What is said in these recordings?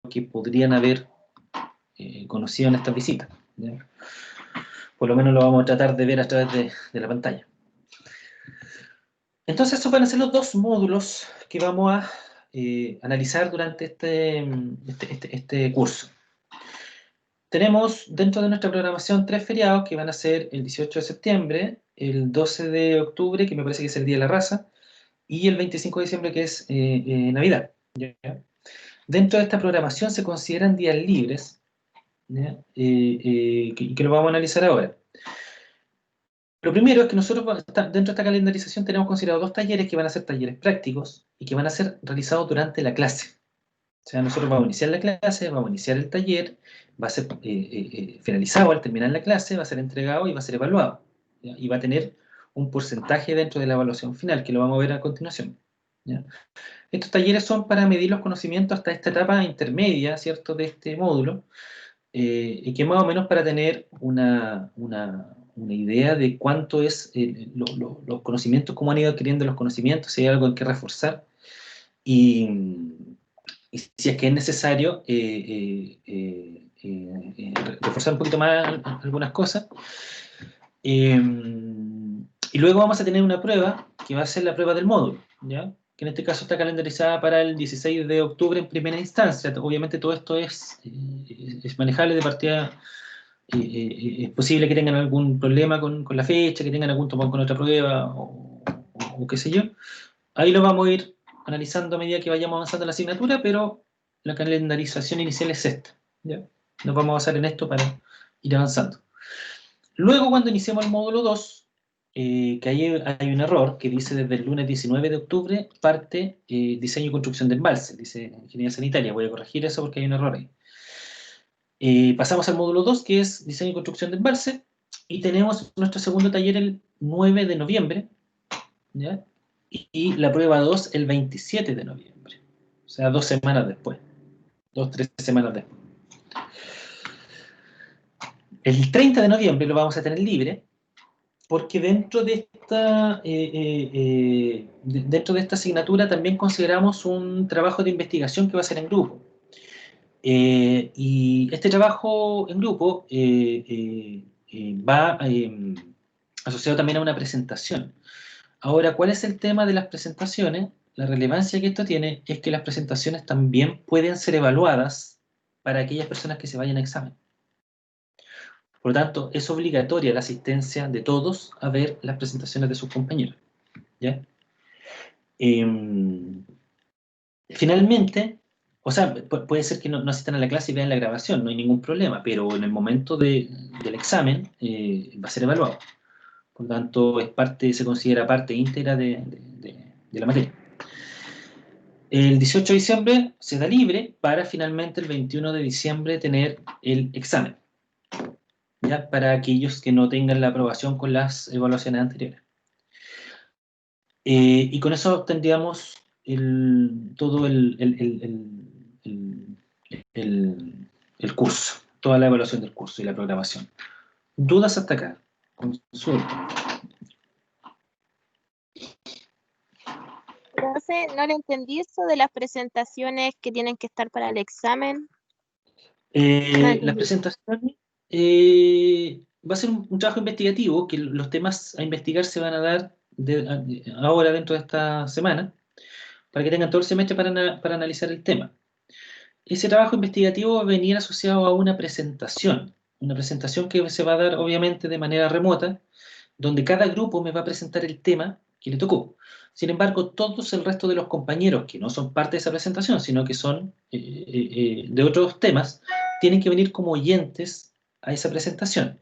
que podrían haber conocido en esta visita, ¿ya? Por lo menos lo vamos a tratar de ver a través de la pantalla. Entonces, estos van a ser los dos módulos que vamos a analizar durante este curso. Tenemos dentro de nuestra programación 3 feriados que van a ser el 18 de septiembre, el 12 de octubre, que me parece que es el Día de la Raza, y el 25 de diciembre, que es Navidad, ¿ya? Dentro de esta programación se consideran días libres, ¿ya? Que lo vamos a analizar ahora. Lo primero es que nosotros dentro de esta calendarización tenemos considerado 2 talleres que van a ser talleres prácticos y que van a ser realizados durante la clase. O sea, nosotros vamos a iniciar la clase, vamos a iniciar el taller, va a ser finalizado al terminar la clase, va a ser entregado y va a ser evaluado, ¿ya? Y va a tener un porcentaje dentro de la evaluación final, que lo vamos a ver a continuación, ¿ya? Estos talleres son para medir los conocimientos hasta esta etapa intermedia, ¿cierto?, de este módulo, y que más o menos para tener una idea de cuánto es los conocimientos, cómo han ido adquiriendo los conocimientos, si hay algo en que reforzar, y si es que es necesario reforzar un poquito más algunas cosas. Y luego vamos a tener una prueba, que va a ser la prueba del módulo, ¿ya? Que en este caso está calendarizada para el 16 de octubre en primera instancia. Obviamente todo esto es manejable de partida. Es posible que tengan algún problema con la fecha, que tengan algún topón con otra prueba, o qué sé yo. Ahí lo vamos a ir analizando a medida que vayamos avanzando en la asignatura, pero la calendarización inicial es esta, ¿ya? Nos vamos a basar en esto para ir avanzando. Luego, cuando iniciemos el módulo 2, que hay un error que dice desde el lunes 19 de octubre parte diseño y construcción de embalse, dice ingeniería sanitaria. Voy a corregir eso porque hay un error ahí. Pasamos al módulo 2, que es diseño y construcción de embalse, y tenemos nuestro segundo taller el 9 de noviembre, ¿ya? Y la prueba 2 el 27 de noviembre, o sea, 2 semanas después, 3 semanas después. El 30 de noviembre lo vamos a tener libre, porque dentro de esta asignatura también consideramos un trabajo de investigación que va a ser en grupo. Y este trabajo en grupo va asociado también a una presentación. Ahora, ¿cuál es el tema de las presentaciones? La relevancia que esto tiene es que las presentaciones también pueden ser evaluadas para aquellas personas que se vayan a examen. Por lo tanto, es obligatoria la asistencia de todos a ver las presentaciones de sus compañeros, ¿ya? Finalmente, o sea, puede ser que no asistan a la clase y vean la grabación, no hay ningún problema, pero en el momento del examen va a ser evaluado. Por lo tanto, se considera parte íntegra de la materia. El 18 de diciembre se da libre para finalmente el 21 de diciembre tener el examen, ¿ya? Para aquellos que no tengan la aprobación con las evaluaciones anteriores. Y con eso tendríamos todo el curso, toda la evaluación del curso y la programación. ¿Dudas hasta acá? Consulta. Entonces, no le entendí eso de las presentaciones que tienen que estar para el examen. Las presentaciones va a ser un trabajo investigativo, que los temas a investigar se van a dar ahora dentro de esta semana, para que tengan todo el semestre para analizar el tema. Ese trabajo investigativo va a venir asociado a una presentación que se va a dar obviamente de manera remota, donde cada grupo me va a presentar el tema que le tocó. Sin embargo, todos el resto de los compañeros que no son parte de esa presentación, sino que son de otros temas, tienen que venir como oyentes a esa presentación.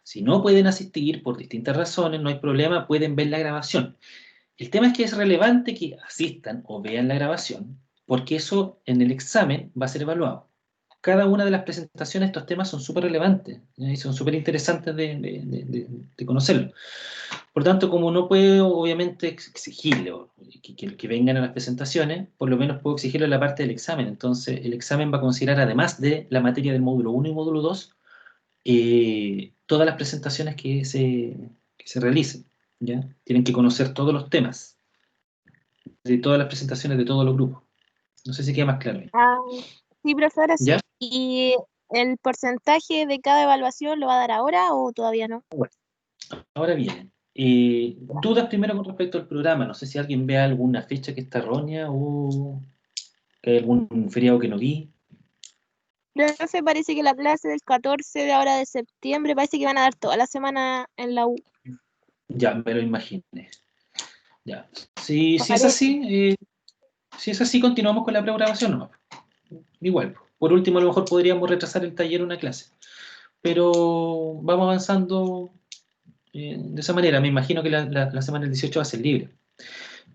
Si no pueden asistir por distintas razones, no hay problema, pueden ver la grabación. El tema es que es relevante que asistan o vean la grabación, porque eso en el examen va a ser evaluado. Cada una de las presentaciones, estos temas son súper relevantes, y son súper interesantes de conocerlo. Por tanto, como no puedo obviamente exigirle que vengan a las presentaciones, por lo menos puedo exigirle la parte del examen. Entonces, el examen va a considerar, además de la materia del módulo 1 y módulo 2, todas las presentaciones que se realicen, ¿ya? Tienen que conocer todos los temas de todas las presentaciones de todos los grupos. No sé si queda más claro ahí. Ah, Sí, profesora, sí. ¿Ya? ¿Y el porcentaje de cada evaluación lo va a dar ahora o todavía no? Bueno, ahora bien, dudas primero con respecto al programa. No sé si alguien ve alguna fecha que está errónea o que hay algún feriado que no vi. Profe, parece que la clase del 14 de ahora de septiembre parece que van a dar toda la semana en la U. Ya, me lo imaginé. Ya. Si es Parece. así, si es así, continuamos con la programación, ¿no? Igual. Por último, a lo mejor podríamos retrasar el taller una clase. Pero vamos avanzando de esa manera. Me imagino que la semana del 18 va a ser libre.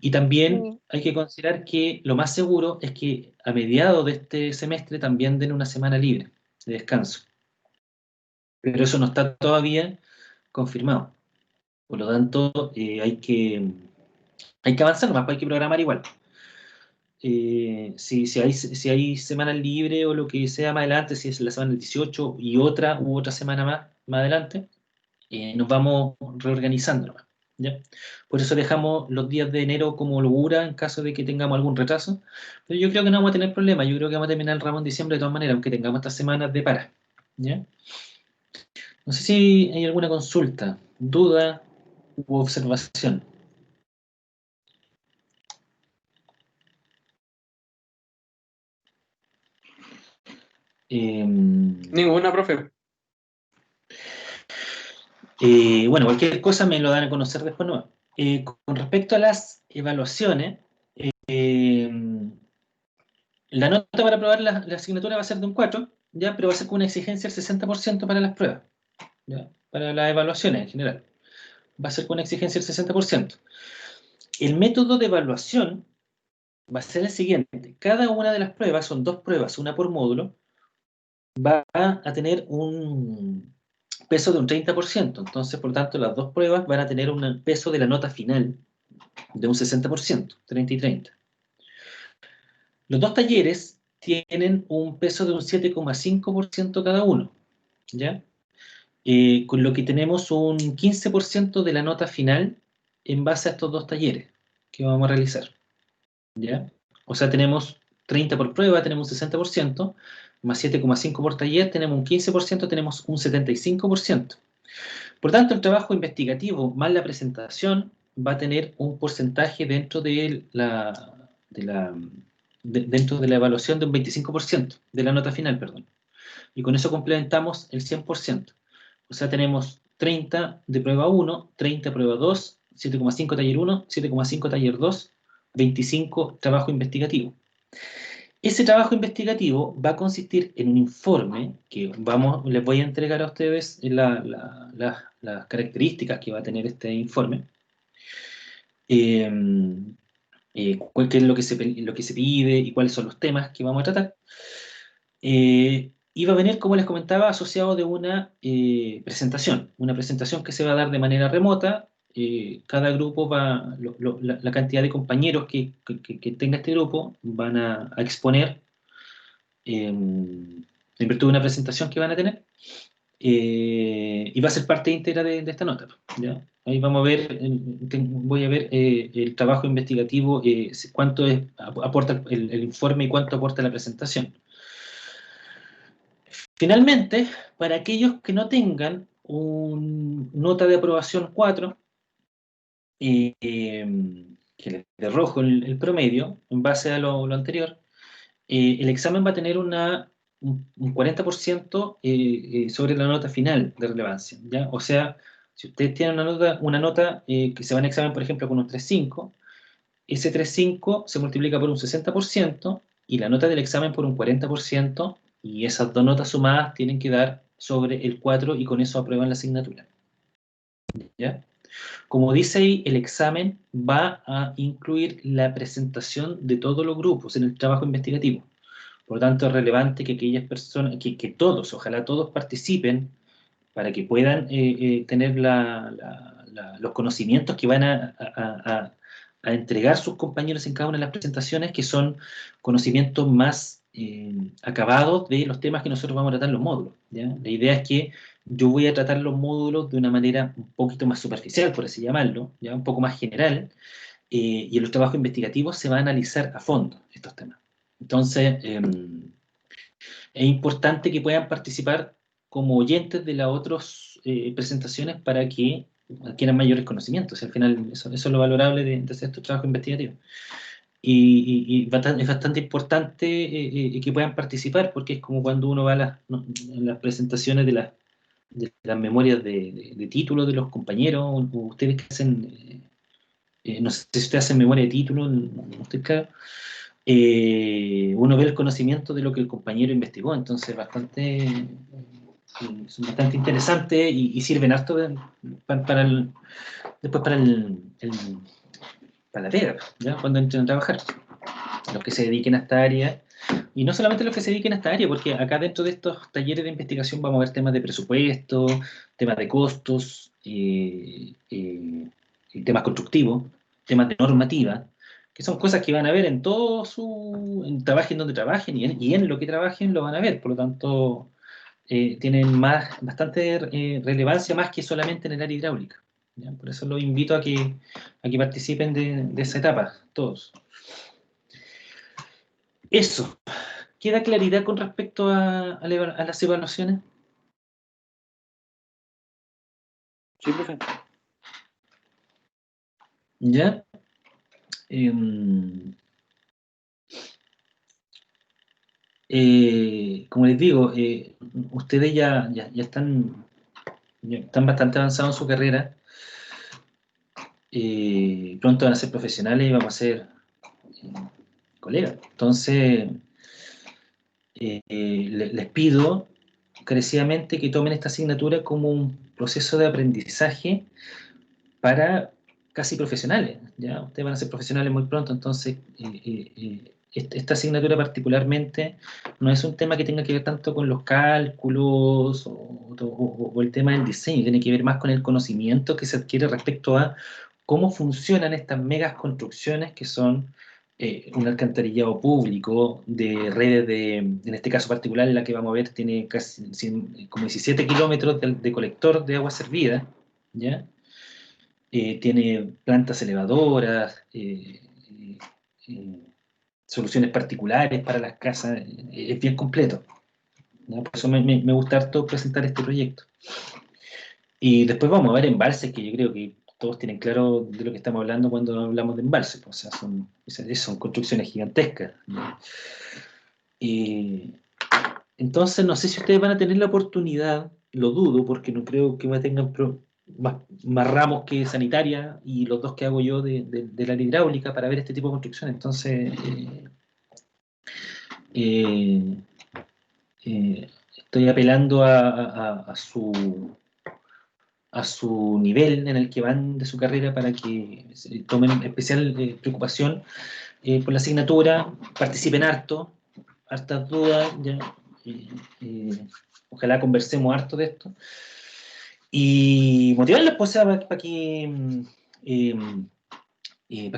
Y también Sí. hay que considerar que lo más seguro es que a mediados de este semestre también den una semana libre de descanso. Pero eso no está todavía confirmado. Por lo tanto, hay que avanzar nomás, hay que programar igual. Si hay semanas libres o lo que sea más adelante, si es la semana del 18 y otra semana más adelante, nos vamos reorganizando nomás, ¿ya? Por eso dejamos los días de enero como locura en caso de que tengamos algún retraso. Pero yo creo que no vamos a tener problema. Yo creo que vamos a terminar el ramo en diciembre de todas maneras, aunque tengamos estas semanas de para. ¿Ya? No sé si hay alguna consulta, duda u observación. Eh, Ninguna, profe. bueno, cualquier cosa me lo dan a conocer después, ¿no? Con respecto a las evaluaciones, eh, la nota para aprobar la asignatura va a ser de un 4, ¿ya? Pero va a ser con una exigencia del 60% para las pruebas, ¿ya? Para las evaluaciones en general. Va a ser con una exigencia del 60%. El método de evaluación va a ser el siguiente. Cada una de las pruebas, son 2 pruebas, una por módulo, va a tener un peso de un 30%. Entonces, por tanto, las 2 pruebas van a tener un peso de la nota final de un 60%, 30 y 30. Los 2 talleres tienen un peso de un 7,5% cada uno, ¿ya? Con lo que tenemos un 15% de la nota final en base a estos 2 talleres que vamos a realizar, ¿ya? O sea, tenemos 30 por prueba, tenemos un 60%, más 7,5 por taller, tenemos un 15%, tenemos un 75%. Por tanto, el trabajo investigativo más la presentación va a tener un porcentaje dentro de la evaluación de un 25%, de la nota final, perdón. Y con eso complementamos el 100%. O sea, tenemos 30 de prueba 1, 30 prueba 2, 7,5 taller 1, 7,5 taller 2, 25 trabajo investigativo. Ese trabajo investigativo va a consistir en un informe que les voy a entregar a ustedes las características que va a tener este informe, eh, qué es lo que se pide y cuáles son los temas que vamos a tratar. Y va a venir, como les comentaba, asociado de una presentación que se va a dar de manera remota. Cada grupo la cantidad de compañeros que tenga este grupo van a exponer en virtud de una presentación que van a tener, y va a ser parte íntegra de esta nota, ¿ya? Ahí vamos a ver, voy a ver el trabajo investigativo, cuánto aporta el informe y cuánto aporta la presentación. Finalmente, para aquellos que no tengan una nota de aprobación 4, que les dé rojo el promedio, en base a lo anterior, el examen va a tener un 40% sobre la nota final de relevancia, ¿ya? O sea, si ustedes tienen una nota que se va en examen, por ejemplo, con un 3,5, ese 3,5 se multiplica por un 60% y la nota del examen por un 40%, y esas dos notas sumadas tienen que dar sobre el 4 y con eso aprueban la asignatura, ¿ya? Como dice ahí, el examen va a incluir la presentación de todos los grupos en el trabajo investigativo. Por lo tanto, es relevante que aquellas personas, que todos, ojalá todos participen para que puedan tener los conocimientos que van a entregar sus compañeros en cada una de las presentaciones, que son conocimientos más acabados de los temas que nosotros vamos a tratar en los módulos, ¿ya? La idea es que yo voy a tratar los módulos de una manera un poquito más superficial, por así llamarlo, ¿ya? Un poco más general, y en los trabajos investigativos se va a analizar a fondo estos temas. Entonces, es importante que puedan participar como oyentes de las otras presentaciones para que adquieran mayores conocimientos. Al final, eso es lo valorable de hacer estos trabajos investigativos. Y es bastante importante que puedan participar, porque es como cuando uno va a las presentaciones de las memorias de título de los compañeros, o ustedes que hacen, no sé si ustedes hacen memoria de título, no estoy claro, uno ve el conocimiento de lo que el compañero investigó, entonces son bastante interesantes y sirven harto después para la pega, ¿ya? Cuando entren a trabajar, los que se dediquen a esta área. Y no solamente los que se dediquen a esta área, porque acá dentro de estos talleres de investigación vamos a ver temas de presupuesto, temas de costos, temas constructivos, temas de normativa, que son cosas que van a ver en todo trabajen donde trabajen y en lo que trabajen lo van a ver. Por lo tanto, tienen bastante relevancia más que solamente en el área hidráulica. ¿Ya? Por eso los invito a que participen de esa etapa, todos. Eso. ¿Queda claridad con respecto a las evaluaciones? Sí, profe. ¿Ya? Como les digo, ustedes ya están bastante avanzados en su carrera. Pronto van a ser profesionales y vamos a ser colegas. Entonces, les pido encarecidamente que tomen esta asignatura como un proceso de aprendizaje para casi profesionales, ¿ya? Ustedes van a ser profesionales muy pronto, entonces esta asignatura particularmente no es un tema que tenga que ver tanto con los cálculos o el tema del diseño, tiene que ver más con el conocimiento que se adquiere respecto a cómo funcionan estas megas construcciones que son un alcantarillado público de redes en este caso particular, en la que vamos a ver, tiene casi como 17 kilómetros de colector de agua servida, ¿ya? Tiene plantas elevadoras, soluciones particulares para las casas, es bien completo, ¿no? Por eso me gusta harto presentar este proyecto. Y después vamos a ver embalses, que yo creo que todos tienen claro de lo que estamos hablando cuando hablamos de embalses, pues, o sea, son construcciones gigantescas, ¿no? Entonces, no sé si ustedes van a tener la oportunidad, lo dudo, porque no creo que me tengan más ramos que sanitaria y los dos que hago yo de la hidráulica para ver este tipo de construcción. Entonces, eh, estoy apelando a su nivel en el que van de su carrera para que tomen especial preocupación por la asignatura, participen hartas dudas, ya, ojalá conversemos harto de esto, y motivarlos pues, para que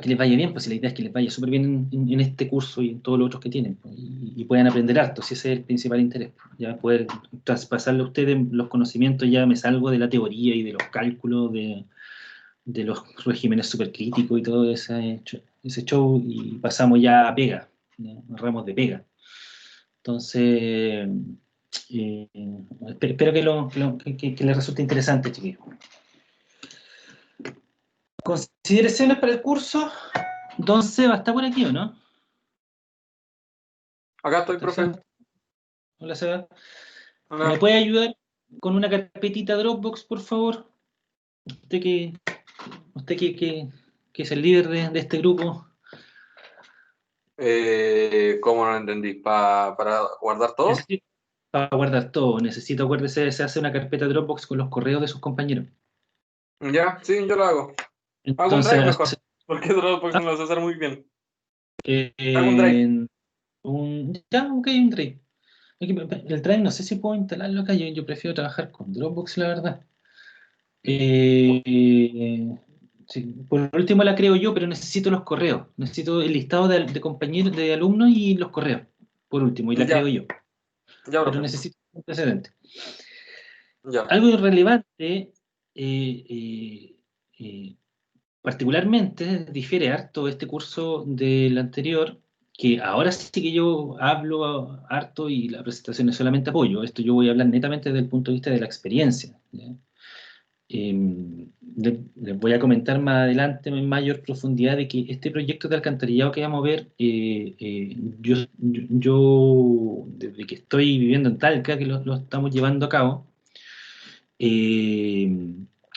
les vaya bien, pues si la idea es que les vaya súper bien en este curso y en todos los otros que tienen, pues, y puedan aprender harto, si ese es el principal interés, pues, ya poder traspasarle a ustedes los conocimientos, ya me salgo de la teoría y de los cálculos, de los regímenes supercríticos y todo ese show y pasamos ya a pega, ¿ya? A ramos de pega. Entonces, eh, espero que les resulte interesante, chiquillos. Consideraciones para el curso. Don Seba, ¿está por aquí o no? Acá estoy, profe. Hola, Seba. Hola. ¿Me puede ayudar con una carpetita Dropbox, por favor? Usted que es el líder de este grupo. ¿Cómo no entendí? ¿Para guardar todo? Para guardar todo. Necesito, acuérdese, se hace una carpeta Dropbox con los correos de sus compañeros. Ya, sí, yo lo hago. Hago un drive Entonces, mejor, porque Dropbox no lo sé hacer muy bien. Hago un drive. eh, ok, un Drive. El Drive no sé si puedo instalarlo acá, yo prefiero trabajar con Dropbox, la verdad. Sí, por último la creo yo, pero necesito los correos. Necesito el listado de compañeros, de alumnos y los correos, por último, y la creo Ya, yo. ya, Pero profe. necesito un precedente. Ya. Algo irrelevante, eh, particularmente, difiere harto este curso del anterior, que ahora sí que yo hablo harto y la presentación es solamente apoyo. Esto yo voy a hablar netamente desde el punto de vista de la experiencia, ¿ya? Les voy a comentar más adelante en mayor profundidad de que este proyecto de alcantarillado que vamos a ver, desde que estoy viviendo en Talca, que lo estamos llevando a cabo, eh,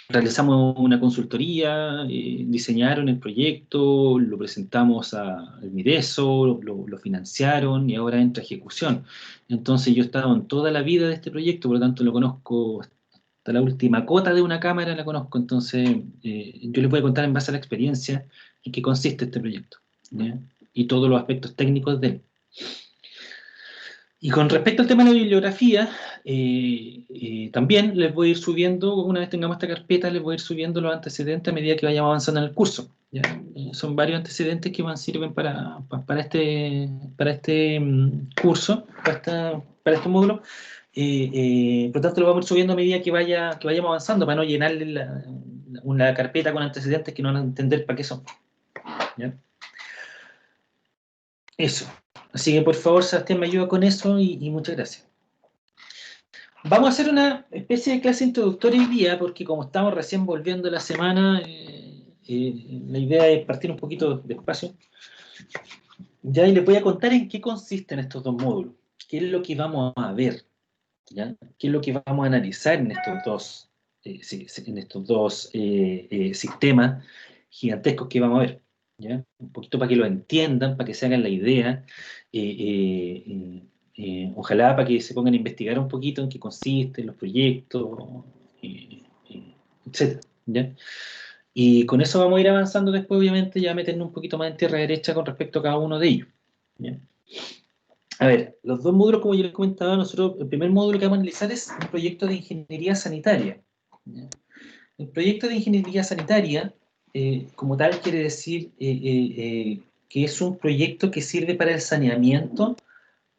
realizamos una consultoría, diseñaron el proyecto, lo presentamos al Mideso, lo financiaron y ahora entra a ejecución. Entonces yo he estado en toda la vida de este proyecto, por lo tanto lo conozco hasta la última cota de una cámara, la conozco. Entonces yo les voy a contar en base a la experiencia en qué consiste este proyecto, ¿ya? Y todos los aspectos técnicos de él. Y con respecto al tema de la bibliografía, también les voy a ir subiendo, una vez tengamos esta carpeta, les voy a ir subiendo los antecedentes a medida que vayamos avanzando en el curso, ¿ya? Son varios antecedentes que sirven para este curso, para este módulo. Por lo tanto, lo vamos a ir subiendo a medida que vayamos avanzando, para no llenarle una carpeta con antecedentes que no van a entender para qué son, ¿ya? Eso. Así que por favor, Sebastián, me ayuda con eso y muchas gracias. Vamos a hacer una especie de clase introductoria hoy día, porque como estamos recién volviendo la semana, la idea es partir un poquito despacio. Ya, y les voy a contar en qué consisten estos dos módulos, qué es lo que vamos a ver, ¿ya? Qué es lo que vamos a analizar en estos dos sistemas gigantescos que vamos a ver, ¿ya? Un poquito para que lo entiendan, para que se hagan la idea. Ojalá para que se pongan a investigar un poquito en qué consisten los proyectos, etc. ¿Ya? Y con eso vamos a ir avanzando después, obviamente, ya meternos un poquito más en tierra derecha con respecto a cada uno de ellos, ¿ya? A ver, los dos módulos, como yo les comentaba, nosotros, el primer módulo que vamos a analizar es un proyecto de ingeniería sanitaria, ¿ya? El proyecto de ingeniería sanitaria, como tal, quiere decir que es un proyecto que sirve para el saneamiento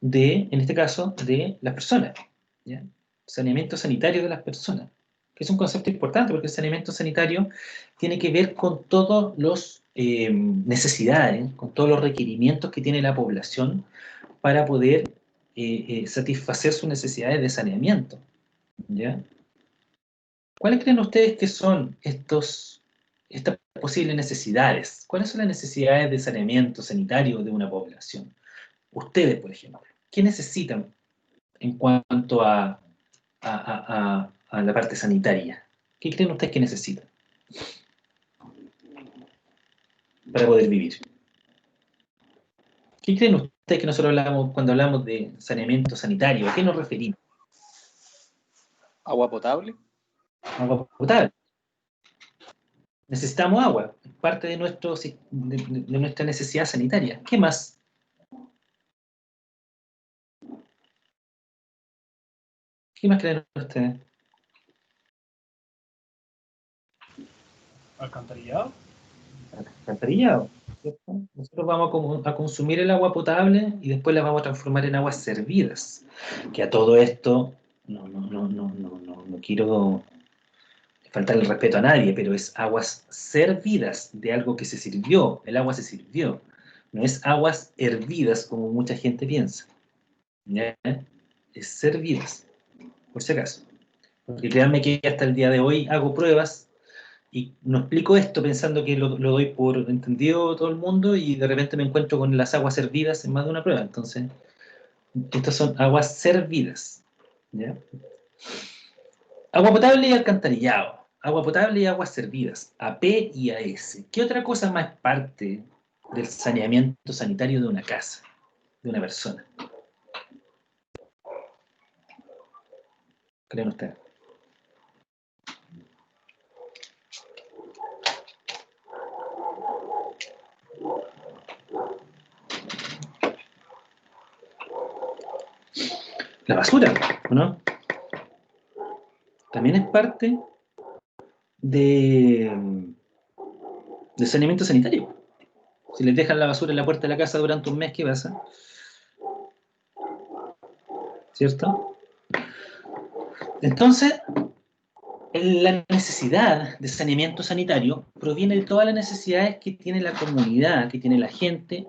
en este caso, de las personas, ¿ya? Saneamiento sanitario de las personas, que es un concepto importante porque el saneamiento sanitario tiene que ver con todas las necesidades, con todos los requerimientos que tiene la población para poder satisfacer sus necesidades de saneamiento, ¿ya? ¿Cuáles creen ustedes que son estas posibles necesidades? ¿Cuáles son las necesidades de saneamiento sanitario de una población? Ustedes, por ejemplo, ¿qué necesitan en cuanto a la parte sanitaria? ¿Qué creen ustedes que necesitan para poder vivir? ¿Qué creen ustedes que nosotros hablamos cuando hablamos de saneamiento sanitario? ¿A qué nos referimos? ¿Agua potable? Agua potable. Necesitamos agua, es parte de nuestra necesidad sanitaria. ¿Qué más? ¿Qué más creen ustedes? ¿Alcantarillado? Alcantarillado, ¿cierto? Nosotros vamos a consumir el agua potable y después la vamos a transformar en aguas servidas. Que a todo esto, no quiero faltar el respeto a nadie, pero es aguas servidas de algo que se sirvió. El agua se sirvió. No es aguas hervidas como mucha gente piensa, ¿ya? Es servidas, por si acaso. Porque créanme que hasta el día de hoy hago pruebas y no explico esto pensando que lo doy por entendido todo el mundo y de repente me encuentro con las aguas servidas en más de una prueba. Entonces, estas son aguas servidas, ¿ya? Agua potable y alcantarillado. Agua potable y aguas servidas. AP y AS. ¿Qué otra cosa más parte del saneamiento sanitario de una casa, de una persona? ¿Creen ustedes? La basura, ¿o no? También es parte de saneamiento sanitario. Si les dejan la basura en la puerta de la casa durante un mes, ¿qué pasa? ¿Cierto? Entonces, la necesidad de saneamiento sanitario proviene de todas las necesidades que tiene la comunidad, que tiene la gente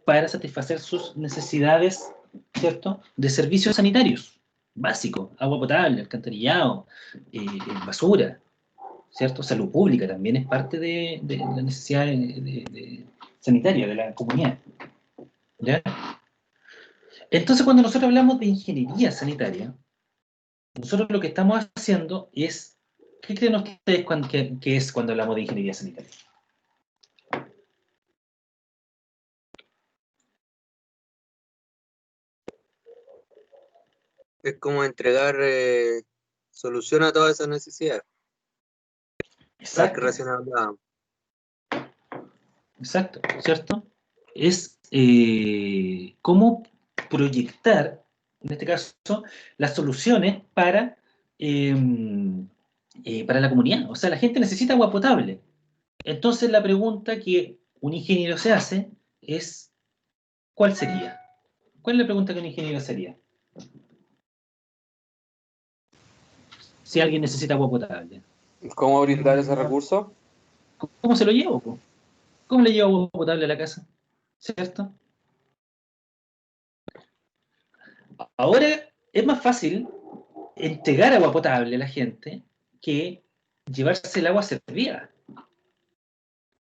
para satisfacer sus necesidades, ¿cierto?, de servicios sanitarios básicos, agua potable, alcantarillado, basura, ¿cierto? Salud pública también es parte de la necesidad sanitaria de la comunidad, ¿ya? Entonces, cuando nosotros hablamos de ingeniería sanitaria, nosotros lo que estamos haciendo es, ¿qué creen ustedes que es cuando hablamos de ingeniería sanitaria? Es como entregar solución a todas esas necesidades. Las que recién hablábamos. Exacto, ¿cierto? Es cómo proyectar, en este caso, las soluciones para la comunidad. O sea, la gente necesita agua potable. Entonces la pregunta que un ingeniero se hace es, ¿cuál sería? ¿Cuál es la pregunta que un ingeniero sería? Si alguien necesita agua potable. ¿Cómo brindar ese recurso? ¿Cómo se lo llevo, po? ¿Cómo le llevo agua potable a la casa? ¿Cierto? Ahora es más fácil entregar agua potable a la gente que llevarse el agua servida.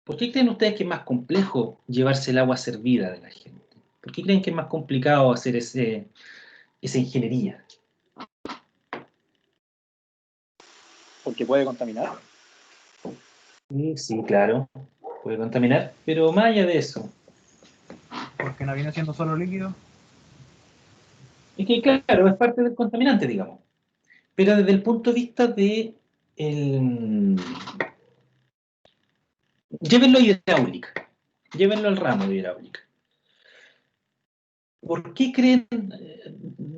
¿Por qué creen ustedes que es más complejo llevarse el agua servida de la gente? ¿Por qué creen que es más complicado hacer esa ingeniería? Porque puede contaminar. Sí, claro, puede contaminar, pero más allá de eso. Porque no viene siendo solo líquido. Es que, claro, es parte del contaminante, digamos. Pero desde el punto de vista de llévenlo a hidráulica, llévenlo al ramo de hidráulica. ¿Por qué creen,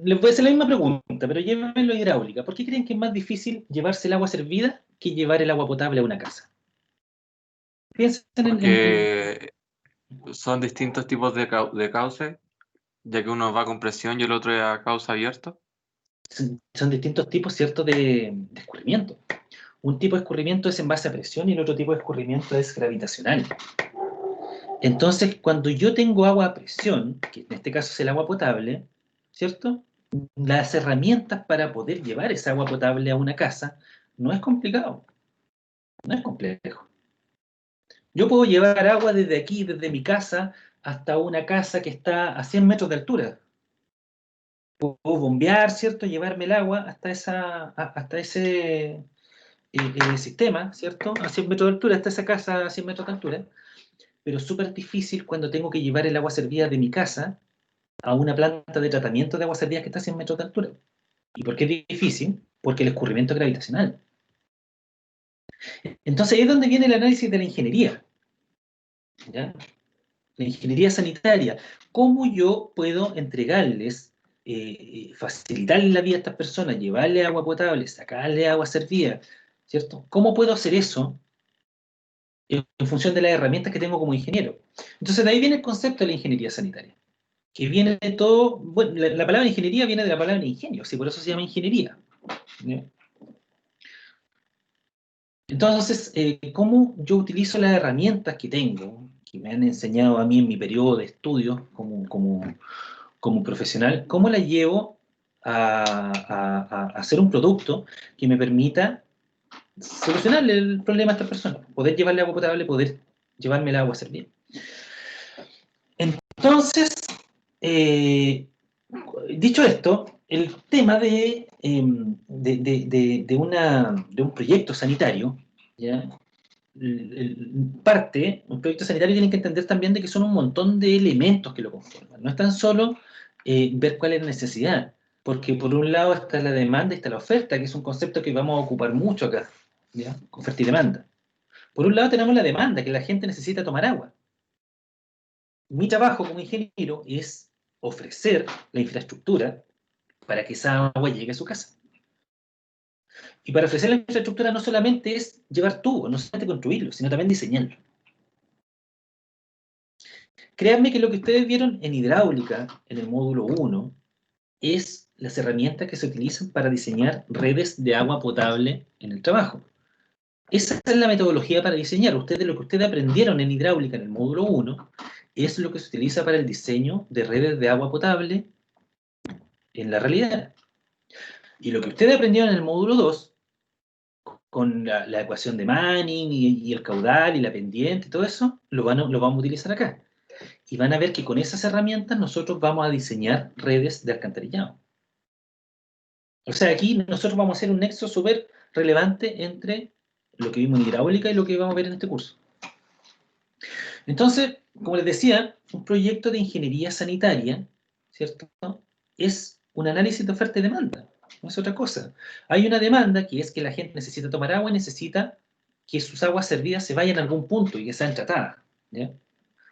les voy a hacer la misma pregunta, pero llévenlo a hidráulica, ¿por qué creen que es más difícil llevarse el agua servida que llevar el agua potable a una casa? Piensen Porque son distintos tipos de cauces, ya que uno va con presión y el otro es a cauce abierto. son distintos tipos, ¿cierto?, de escurrimiento. Un tipo de escurrimiento es en base a presión y el otro tipo de escurrimiento es gravitacional. Entonces, cuando yo tengo agua a presión, que en este caso es el agua potable, ¿cierto? Las herramientas para poder llevar esa agua potable a una casa no es complicado, no es complejo. Yo puedo llevar agua desde aquí, desde mi casa, hasta una casa que está a 100 metros de altura. Puedo bombear, ¿cierto? Llevarme el agua hasta ese sistema, ¿cierto? A 100 metros de altura, hasta esa casa a 100 metros de altura. Pero es súper difícil cuando tengo que llevar el agua servida de mi casa a una planta de tratamiento de agua servida que está a 100 metros de altura. ¿Y por qué es difícil? Porque el escurrimiento es gravitacional. Entonces ahí es donde viene el análisis de la ingeniería, ¿ya? La ingeniería sanitaria. ¿Cómo yo puedo entregarles, facilitarles la vida a estas personas, llevarles agua potable, sacarles agua servida, ¿cierto? ¿Cómo puedo hacer eso en función de las herramientas que tengo como ingeniero? Entonces de ahí viene el concepto de la ingeniería sanitaria, que viene de todo, bueno, la palabra ingeniería viene de la palabra ingenio, ¿sí? Por eso se llama ingeniería, ¿ya? Entonces, ¿cómo yo utilizo las herramientas que tengo, que me han enseñado a mí en mi periodo de estudio como profesional, cómo las llevo a hacer un producto que me permita solucionarle el problema a estas personas? Poder llevarle agua potable, poder llevarme el agua a servir. Entonces, dicho esto, el tema de un proyecto sanitario, ¿ya? Un proyecto sanitario tiene que entender también de que son un montón de elementos que lo conforman. No es tan solo ver cuál es la necesidad, porque por un lado está la demanda y está la oferta, que es un concepto que vamos a ocupar mucho acá, ¿ya? Oferta y demanda. Por un lado tenemos la demanda, que la gente necesita tomar agua. Mi trabajo como ingeniero es ofrecer la infraestructura para que esa agua llegue a su casa. Y para ofrecer la infraestructura no solamente es llevar tubos, no solamente construirlo, sino también diseñarlo. Créanme que lo que ustedes vieron en hidráulica, en el módulo 1, es las herramientas que se utilizan para diseñar redes de agua potable en el trabajo. Esa es la metodología para diseñar. Lo que ustedes aprendieron en hidráulica en el módulo 1 es lo que se utiliza para el diseño de redes de agua potable en la realidad. Y lo que ustedes aprendieron en el módulo 2, con la ecuación de Manning y el caudal y la pendiente y todo eso, lo vamos a utilizar acá. Y van a ver que con esas herramientas nosotros vamos a diseñar redes de alcantarillado. O sea, aquí nosotros vamos a hacer un nexo súper relevante entre lo que vimos en hidráulica y lo que vamos a ver en este curso. Entonces, como les decía, un proyecto de ingeniería sanitaria, ¿cierto?, es un análisis de oferta y demanda, no es otra cosa. Hay una demanda que es que la gente necesita tomar agua y necesita que sus aguas servidas se vayan a algún punto y que sean tratadas, ¿ya?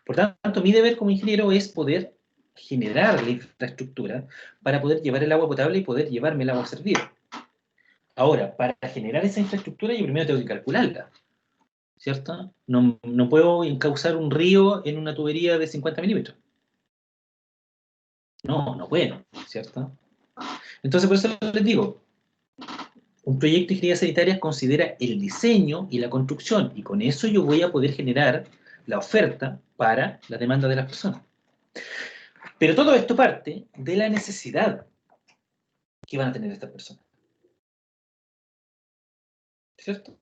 Por tanto, mi deber como ingeniero es poder generar la infraestructura para poder llevar el agua potable y poder llevarme el agua servida. Ahora, para generar esa infraestructura yo primero tengo que calcularla, ¿cierto? No puedo encauzar un río en una tubería de 50 milímetros. No puedo, ¿cierto? Entonces, por eso les digo, un proyecto de ingeniería sanitaria considera el diseño y la construcción, y con eso yo voy a poder generar la oferta para la demanda de las personas. Pero todo esto parte de la necesidad que van a tener estas personas. ¿Cierto?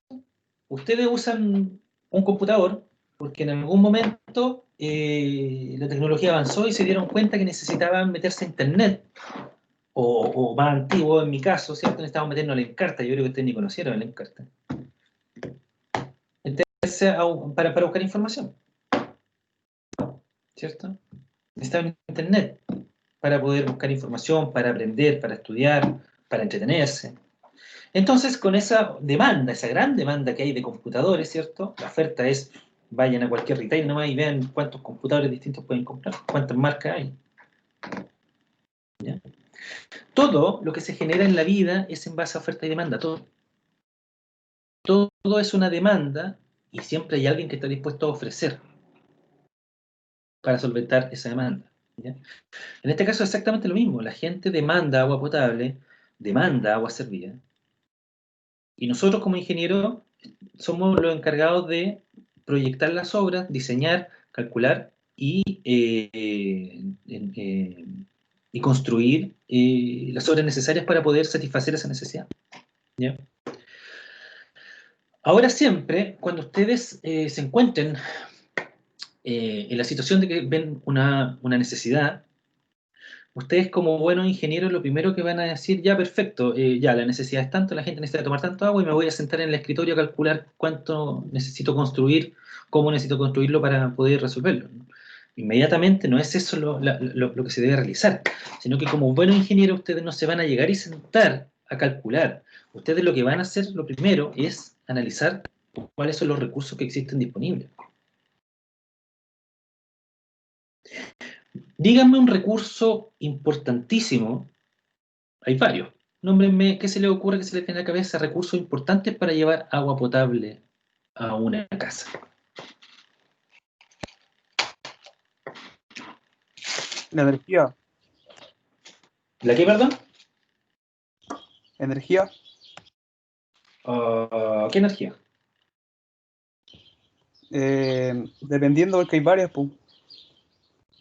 Ustedes usan un computador porque en algún momento la tecnología avanzó y se dieron cuenta que necesitaban meterse a internet, o más antiguo en mi caso, ¿cierto? Necesitaban meternos a la Encarta. Yo creo que ustedes ni conocieron la Encarta. Entonces, para buscar información, ¿cierto? Necesitaban internet para poder buscar información, para aprender, para estudiar, para entretenerse. Entonces, con esa demanda, esa gran demanda que hay de computadores, ¿cierto? La oferta es, vayan a cualquier retail nomás y vean cuántos computadores distintos pueden comprar, cuántas marcas hay. ¿Ya? Todo lo que se genera en la vida es en base a oferta y demanda, todo. Todo es una demanda y siempre hay alguien que está dispuesto a ofrecer para solventar esa demanda. ¿Ya? En este caso es exactamente lo mismo, la gente demanda agua potable, demanda agua servida, y nosotros como ingenieros somos los encargados de proyectar las obras, diseñar, calcular y construir las obras necesarias para poder satisfacer esa necesidad. ¿Ya? Ahora siempre, cuando ustedes se encuentren en la situación de que ven una necesidad, ustedes como buenos ingenieros lo primero que van a decir, ya perfecto, ya la necesidad es tanto, la gente necesita tomar tanto agua y me voy a sentar en el escritorio a calcular cuánto necesito construir, cómo necesito construirlo para poder resolverlo. Inmediatamente no es eso lo que se debe realizar, sino que como buenos ingenieros ustedes no se van a llegar y sentar a calcular. Ustedes lo que van a hacer, lo primero, es analizar cuáles son los recursos que existen disponibles. Díganme un recurso importantísimo, hay varios. Nómbrenme qué se les ocurre, qué se les tiene en la cabeza, recursos importantes para llevar agua potable a una casa. La energía. ¿La qué, perdón? Energía. ¿Qué energía? Dependiendo porque hay varias, pues.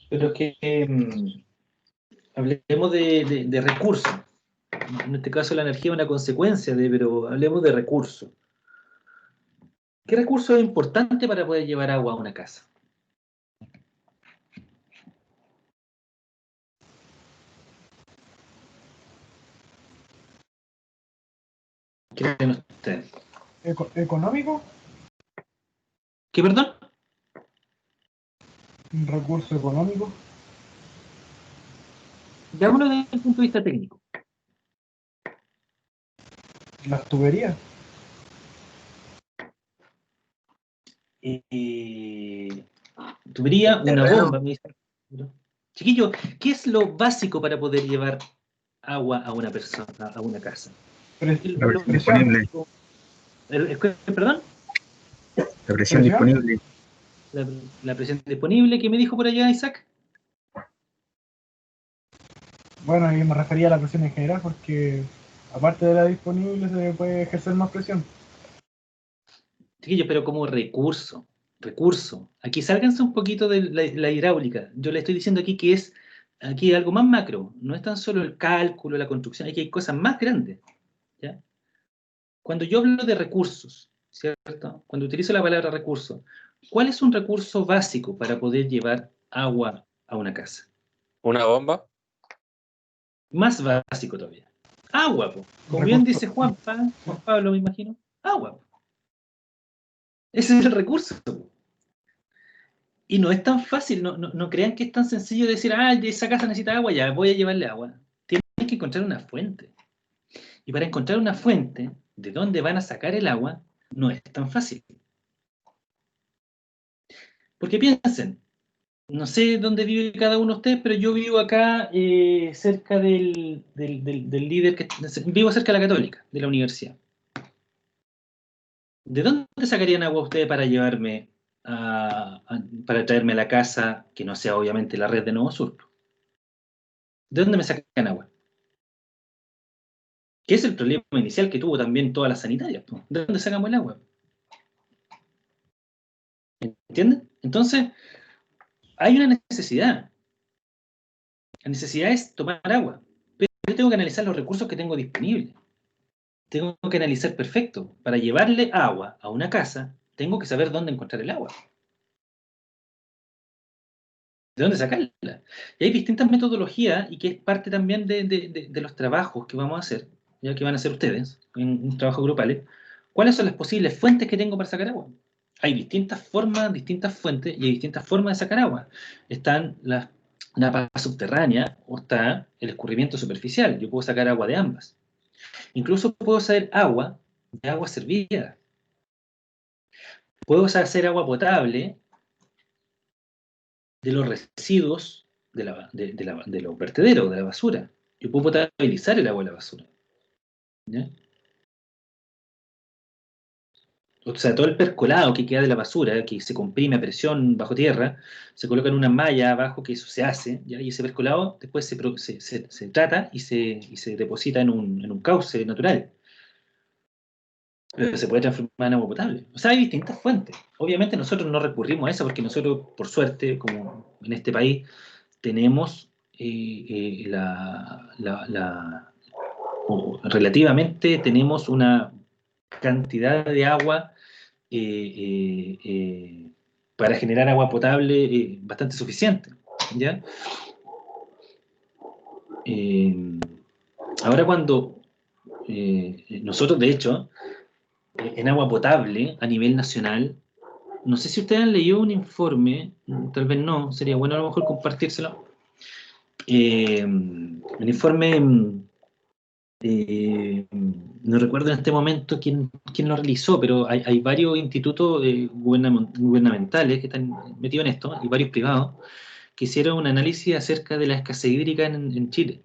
Pero es que hablemos de recursos. En este caso la energía es una consecuencia pero hablemos de recursos. ¿Qué recurso es importante para poder llevar agua a una casa? ¿Qué creen ustedes? ¿Económico? ¿Qué, perdón? ¿Un recurso económico? Veámoslo desde el punto de vista técnico. ¿Las tuberías? Tubería, una Terreno. bomba. Chiquillo, ¿qué es lo básico para poder llevar agua a una persona, a una casa? La presión disponible. ¿Perdón? La presión disponible. La presión disponible. ¿Qué me dijo por allá, Isaac? Bueno, yo me refería a la presión en general porque aparte de la disponible se puede ejercer más presión. Chiquillo, pero como recurso. recurso. Aquí sálganse un poquito de la hidráulica. Yo le estoy diciendo aquí que es aquí algo más macro. No es tan solo el cálculo, la construcción, aquí hay cosas más grandes. ¿Ya? Cuando yo hablo de recursos, ¿cierto? Cuando utilizo la palabra recurso, ¿cuál es un recurso básico para poder llevar agua a una casa? ¿Una bomba? Más básico todavía. Agua, po. Como bien dice Juan Pablo, me imagino. Agua, po. Ese es el recurso, po. Y no es tan fácil, no crean que es tan sencillo decir, esa casa necesita agua, ya voy a llevarle agua. Tienes que encontrar una fuente. Y para encontrar una fuente de dónde van a sacar el agua, no es tan fácil. Porque piensen, no sé dónde vive cada uno de ustedes, pero yo vivo acá cerca del líder, vivo cerca de la Católica, de la universidad. ¿De dónde sacarían agua ustedes para llevarme, para traerme a la casa, que no sea obviamente la red de Nuevo Sur? ¿De dónde me sacan agua? Que es el problema inicial que tuvo también todas las sanitarias, ¿no? ¿De dónde sacamos el agua? ¿Entienden? Entonces, hay una necesidad. La necesidad es tomar agua. Pero yo tengo que analizar los recursos que tengo disponibles. Tengo que analizar perfecto. Para llevarle agua a una casa, tengo que saber dónde encontrar el agua. ¿De dónde sacarla? Y hay distintas metodologías y que es parte también de los trabajos que vamos a hacer, ya que van a hacer ustedes, en un trabajo grupal. ¿Cuáles son las posibles fuentes que tengo para sacar agua? Hay distintas formas, distintas fuentes y hay distintas formas de sacar agua. Están la pasa subterránea o está el escurrimiento superficial. Yo puedo sacar agua de ambas. Incluso puedo hacer agua de agua servida. Puedo hacer agua potable de los residuos de los vertederos, de la basura. Yo puedo potabilizar el agua de la basura. ¿Ya? O sea, todo el percolado que queda de la basura, que se comprime a presión bajo tierra, se coloca en una malla abajo, que eso se hace, ¿ya? Y ese percolado después se trata y se deposita en un cauce natural. Pero se puede transformar en agua potable. O sea, hay distintas fuentes. Obviamente nosotros no recurrimos a eso porque nosotros, por suerte, como en este país, tenemos o relativamente tenemos una cantidad de agua para generar agua potable bastante suficiente. ¿Ya? Ahora cuando nosotros, de hecho, en agua potable a nivel nacional, no sé si ustedes han leído un informe, tal vez no, sería bueno a lo mejor compartírselo. Un informe, no recuerdo en este momento quién lo realizó, pero hay varios institutos gubernamentales que están metidos en esto, y varios privados, que hicieron un análisis acerca de la escasez hídrica en Chile.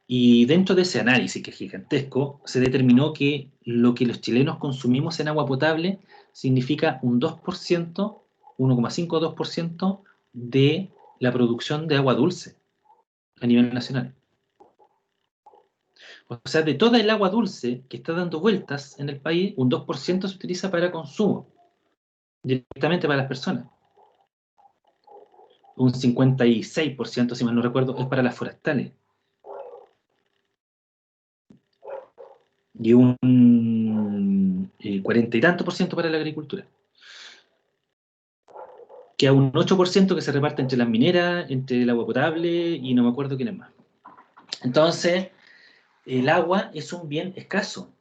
Y dentro de ese análisis, que es gigantesco, se determinó que lo que los chilenos consumimos en agua potable significa un 2%, 1,5 o 2% de la producción de agua dulce a nivel nacional. O sea, de toda el agua dulce que está dando vueltas en el país, un 2% se utiliza para consumo, directamente para las personas. Un 56%, si mal no recuerdo, es para las forestales. Y un 40 y tanto por ciento para la agricultura. Queda un 8% que se reparte entre las mineras, entre el agua potable y no me acuerdo quién es más. Entonces, el agua es un bien escaso.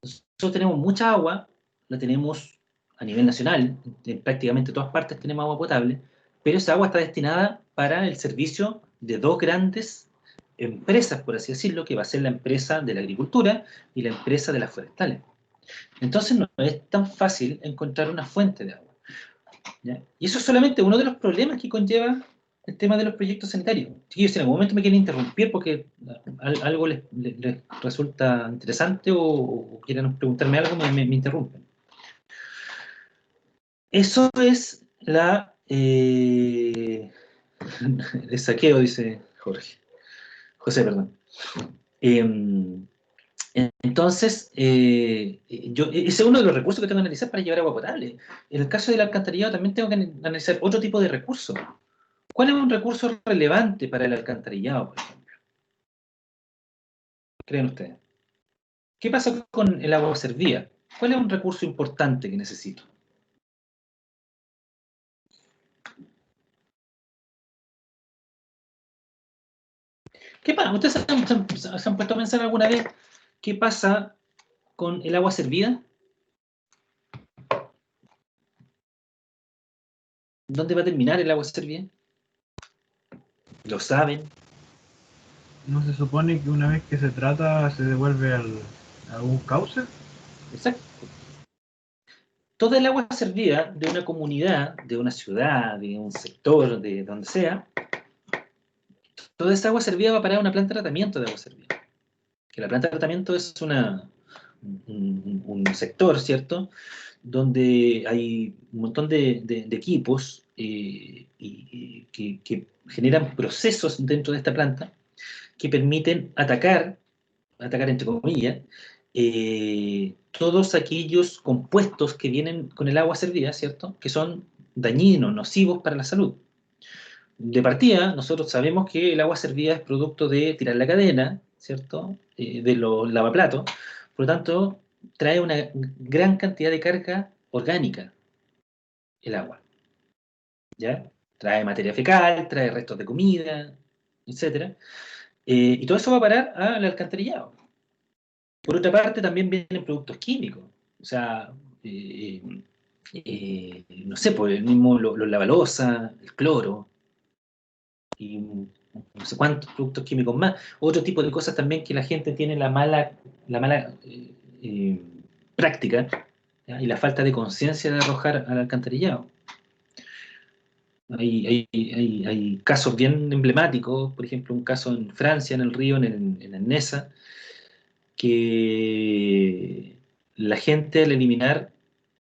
Nosotros tenemos mucha agua, la tenemos a nivel nacional, en prácticamente todas partes tenemos agua potable, pero esa agua está destinada para el servicio de dos grandes empresas, por así decirlo, que va a ser la empresa de la agricultura y la empresa de las forestales. Entonces no es tan fácil encontrar una fuente de agua. ¿Ya? Y eso es solamente uno de los problemas que conlleva el tema de los proyectos sanitarios. Chiquillos, si en algún momento me quieren interrumpir porque algo les resulta interesante o quieren preguntarme algo, me interrumpen. Eso es el saqueo, dice José, perdón. Entonces, ese es uno de los recursos que tengo que analizar para llevar agua potable. En el caso del alcantarillado también tengo que analizar otro tipo de recursos. ¿Cuál es un recurso relevante para el alcantarillado, por ejemplo? ¿Creen ustedes? ¿Qué pasa con el agua servida? ¿Cuál es un recurso importante que necesito? ¿Qué pasa? ¿Ustedes se han puesto a pensar alguna vez qué pasa con el agua servida? ¿Dónde va a terminar el agua servida? ¿Lo saben? ¿No se supone que una vez que se trata se devuelve a algún cauce? Exacto. Toda el agua servida de una comunidad, de una ciudad, de un sector, de donde sea, toda esa agua servida va a parar a una planta de tratamiento de agua servida. Que la planta de tratamiento es un sector, ¿cierto?, donde hay un montón de equipos que generan procesos dentro de esta planta que permiten atacar entre comillas, todos aquellos compuestos que vienen con el agua servida, ¿cierto?, que son dañinos, nocivos para la salud. De partida, nosotros sabemos que el agua servida es producto de tirar la cadena, ¿cierto?, de los lavaplatos, por lo tanto, trae una gran cantidad de carga orgánica el agua, ¿ya? Trae materia fecal, trae restos de comida, etc. Y todo eso va a parar al alcantarillado. Por otra parte, también vienen productos químicos, o sea, no sé, por el mismo los lavalosa, el cloro, y no sé cuántos productos químicos más. Otro tipo de cosas también que la gente tiene la mala práctica, ¿ya?, y la falta de conciencia de arrojar al alcantarillado. Hay casos bien emblemáticos, por ejemplo, un caso en Francia, en el río, en el Nesa, que la gente al eliminar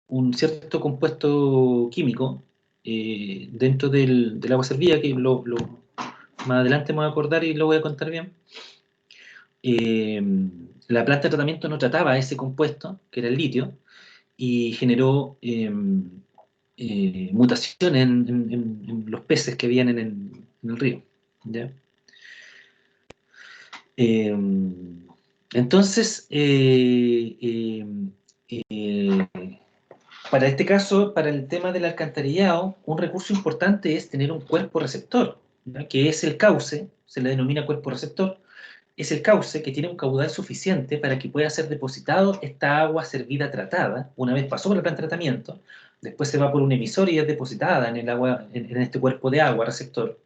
un cierto compuesto químico dentro del agua servida, que más adelante me voy a acordar y lo voy a contar bien, la planta de tratamiento no trataba ese compuesto, que era el litio, y generó mutaciones en los peces que vienen en el río, ¿ya? Entonces, para este caso, para el tema del alcantarillado, un recurso importante es tener un cuerpo receptor, ¿ya?, que es el cauce, se le denomina cuerpo receptor, es el cauce que tiene un caudal suficiente para que pueda ser depositado esta agua servida tratada, una vez pasó por la planta de tratamiento, después se va por un emisor y es depositada en el agua, en este cuerpo de agua receptor,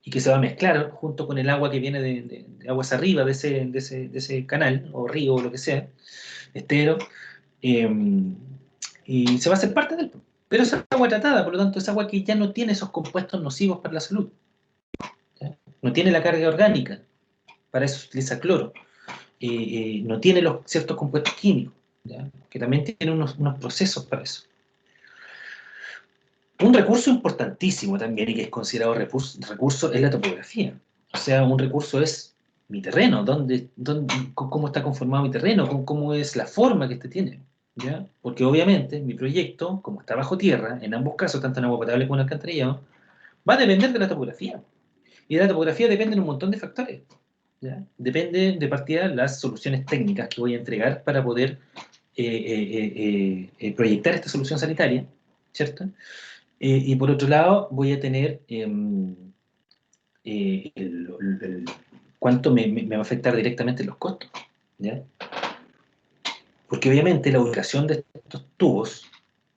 y que se va a mezclar junto con el agua que viene de aguas arriba de ese canal, o río, o lo que sea, estero, y se va a hacer parte de él. Pero es agua tratada, por lo tanto es agua que ya no tiene esos compuestos nocivos para la salud, ¿ya? No tiene la carga orgánica, para eso se utiliza cloro, no tiene los ciertos compuestos químicos, ¿ya?, que también tienen unos procesos para eso. Un recurso importantísimo también y que es considerado recurso es la topografía. O sea, un recurso es mi terreno, cómo está conformado mi terreno, cómo es la forma que este tiene, ¿ya? Porque obviamente mi proyecto, como está bajo tierra, en ambos casos, tanto en agua potable como en alcantarillado, va a depender de la topografía. Y de la topografía dependen un montón de factores, ¿ya? Depende de partida las soluciones técnicas que voy a entregar para poder proyectar esta solución sanitaria, ¿cierto? Y por otro lado, voy a tener cuánto me va a afectar directamente los costos, ¿ya? Porque obviamente la ubicación de estos tubos,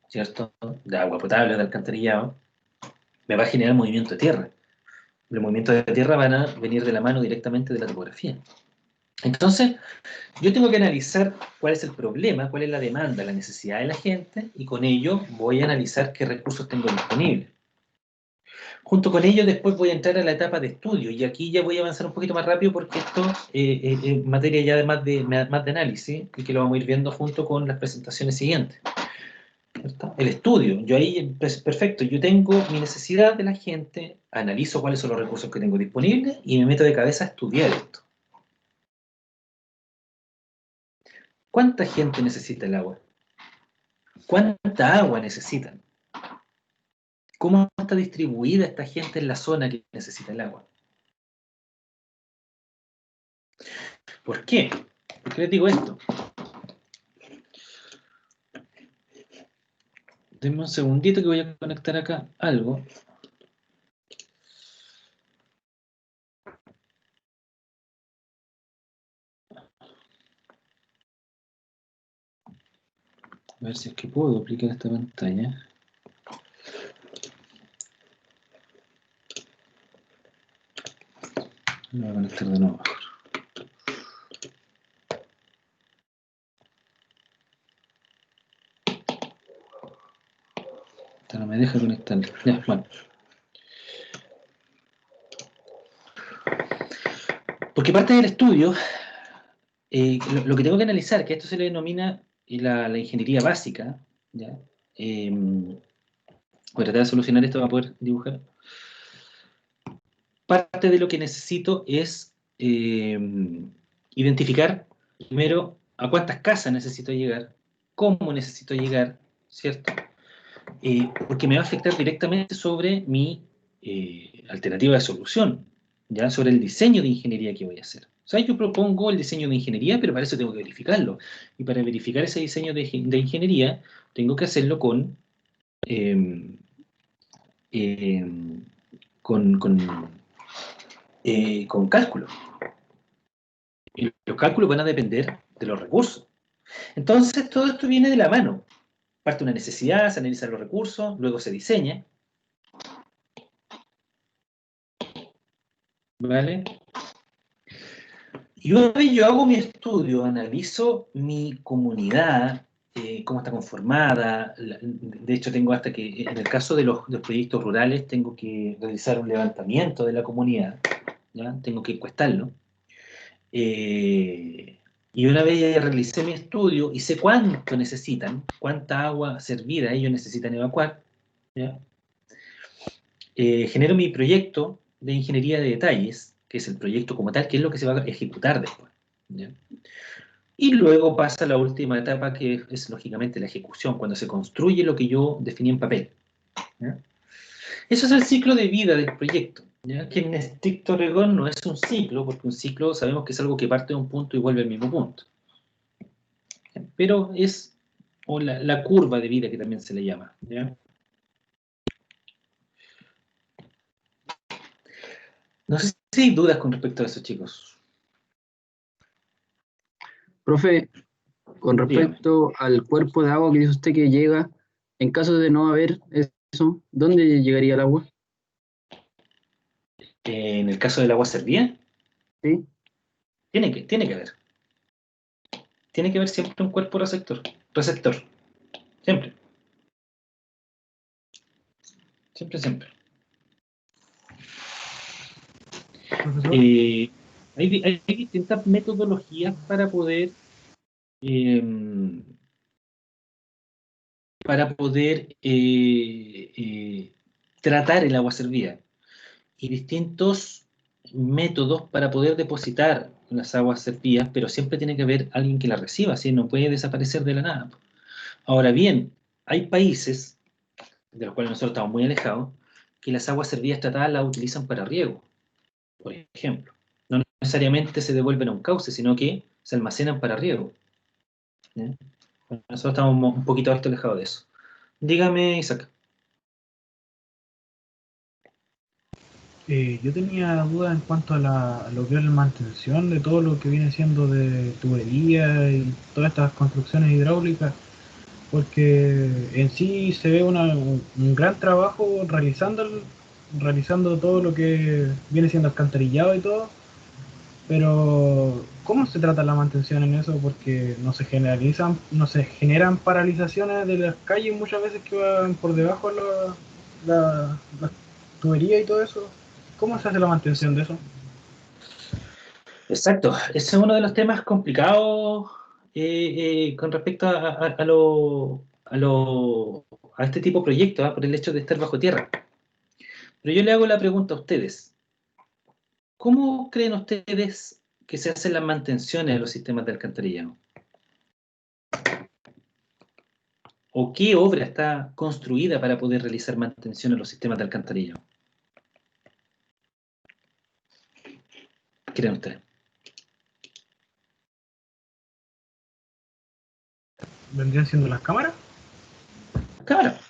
¿cierto?, de agua potable, de alcantarillado, me va a generar movimiento de tierra. Los movimientos de tierra van a venir de la mano directamente de la topografía. Entonces, yo tengo que analizar cuál es el problema, cuál es la demanda, la necesidad de la gente, y con ello voy a analizar qué recursos tengo disponibles. Junto con ello, después voy a entrar a la etapa de estudio, y aquí ya voy a avanzar un poquito más rápido porque esto es materia ya más de análisis, y que lo vamos a ir viendo junto con las presentaciones siguientes, ¿cierto? El estudio, yo ahí, perfecto, yo tengo mi necesidad de la gente, analizo cuáles son los recursos que tengo disponibles, y me meto de cabeza a estudiar esto. ¿Cuánta gente necesita el agua? ¿Cuánta agua necesitan? ¿Cómo está distribuida esta gente en la zona que necesita el agua? ¿Por qué? ¿Por qué les digo esto? Denme un segundito que voy a conectar acá algo. A ver si es que puedo duplicar esta pantalla. Me voy a conectar de nuevo mejor. Esta no me deja conectar. Ya, bueno. Porque parte del estudio, lo que tengo que analizar, que esto se le denomina la ingeniería básica, ¿ya? Voy a tratar de solucionar esto para poder dibujar. Parte de lo que necesito es identificar primero a cuántas casas necesito llegar, cómo necesito llegar, ¿cierto? Porque me va a afectar directamente sobre mi alternativa de solución, ¿ya? Sobre el diseño de ingeniería que voy a hacer. O sea, yo propongo el diseño de ingeniería, pero para eso tengo que verificarlo. Y para verificar ese diseño de ingeniería, tengo que hacerlo con, eh, eh, con, con, con cálculo. Y los cálculos van a depender de los recursos. Entonces, todo esto viene de la mano. Parte una necesidad, se analizan los recursos, luego se diseña. ¿Vale? Y una vez yo hago mi estudio, analizo mi comunidad, cómo está conformada. De hecho, tengo hasta que, en el caso de los proyectos rurales, tengo que realizar un levantamiento de la comunidad, ¿ya? Tengo que encuestarlo. Y una vez ya realicé mi estudio y sé cuánto necesitan, cuánta agua servida ellos necesitan evacuar, ¿ya? Genero mi proyecto de ingeniería de detalles, que es el proyecto como tal, que es lo que se va a ejecutar después, ¿ya? Y luego pasa la última etapa, que es lógicamente la ejecución, cuando se construye lo que yo definí en papel, ¿ya? Eso es el ciclo de vida del proyecto, ¿ya? Que en estricto rigor no es un ciclo, porque un ciclo sabemos que es algo que parte de un punto y vuelve al mismo punto. Pero es o la curva de vida que también se le llama, ¿ya? No sé si hay dudas con respecto a eso, chicos. Profe, con Dígame. respecto al cuerpo de agua que dice usted que llega, en caso de no haber eso, ¿dónde llegaría el agua? En el caso del agua servida, ¿Sí? tiene que haber. Tiene que haber siempre un cuerpo receptor. Siempre. Siempre. Profesor, Hay distintas metodologías para poder tratar el agua servida, y distintos métodos para poder depositar las aguas servidas, pero siempre tiene que haber alguien que la reciba, ¿sí? No puede desaparecer de la nada. Ahora bien, hay países de los cuales nosotros estamos muy alejados, que las aguas servidas tratadas las utilizan para riego, por ejemplo. No necesariamente se devuelven a un cauce, sino que se almacenan para riego, ¿ya? Nosotros estamos un poquito alejados de eso. Dígame, Isaac. yo tenía dudas en cuanto a lo que es la mantención de todo lo que viene siendo de tubería y todas estas construcciones hidráulicas, porque en sí se ve un gran trabajo realizando todo lo que viene siendo alcantarillado y todo, pero ¿cómo se trata la mantención en eso? Porque no se generan paralizaciones de las calles muchas veces que van por debajo de la tubería y todo eso. ¿Cómo se hace la mantención de eso? Exacto, ese es uno de los temas complicados con respecto a este tipo de proyectos, ¿ah? Por el hecho de estar bajo tierra. Pero yo le hago la pregunta a ustedes. ¿Cómo creen ustedes que se hacen las mantenciones de los sistemas de alcantarillado? o qué obra está construida para poder realizar mantención en los sistemas de alcantarillado? ¿Qué creen ustedes? ¿Vendrían siendo las cámaras? Cámaras.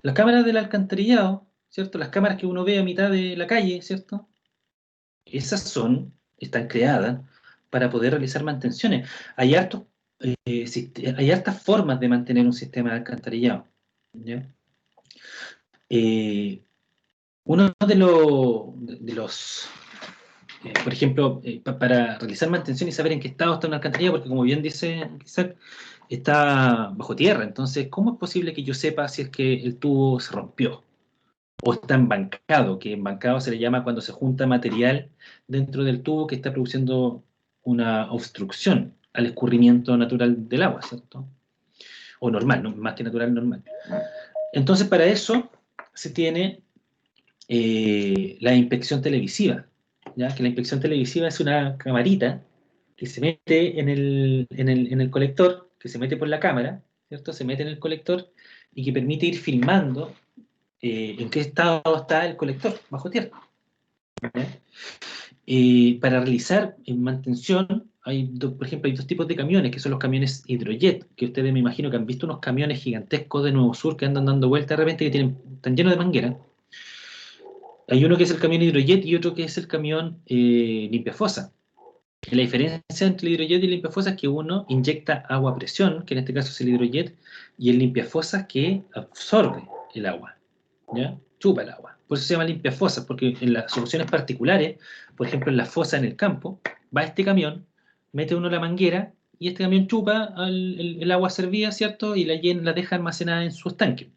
Las cámaras del alcantarillado, ¿cierto? Las cámaras que uno ve a mitad de la calle, ¿cierto? Esas están creadas para poder realizar mantenciones. Hay hartas formas de mantener un sistema de alcantarillado, ¿ya? Uno de los por ejemplo, para realizar mantención y saber en qué estado está una alcantarilla, porque como bien dice Isaac, está bajo tierra. Entonces, ¿cómo es posible que yo sepa si es que el tubo se rompió? O está embancado, que embancado se le llama cuando se junta material dentro del tubo que está produciendo una obstrucción al escurrimiento natural del agua, ¿cierto? O normal, ¿no? Más que natural, normal. Entonces, para eso se tiene la inspección televisiva, ¿ya? Que la inspección televisiva es una camarita que se mete en el colector, que se mete por la cámara, ¿cierto? Se mete en el colector y que permite ir filmando en qué estado está el colector bajo tierra. Para realizar mantención, por ejemplo, hay dos tipos de camiones, que son los camiones hidrojet, que ustedes me imagino que han visto unos camiones gigantescos de Nuevo Sur que andan dando vueltas de repente, que están llenos de manguera. Hay uno que es el camión hidrojet y otro que es el camión limpiafosa. La diferencia entre el hidrojet y el limpiafosa es que uno inyecta agua a presión, que en este caso es el hidrojet, y el limpiafosa que absorbe el agua, ¿ya? Chupa el agua. Por eso se llama limpiafosa, porque en las soluciones particulares, por ejemplo en la fosa en el campo, va este camión, mete uno la manguera y este camión chupa el agua servida, ¿cierto? Y la deja almacenada en su estanque.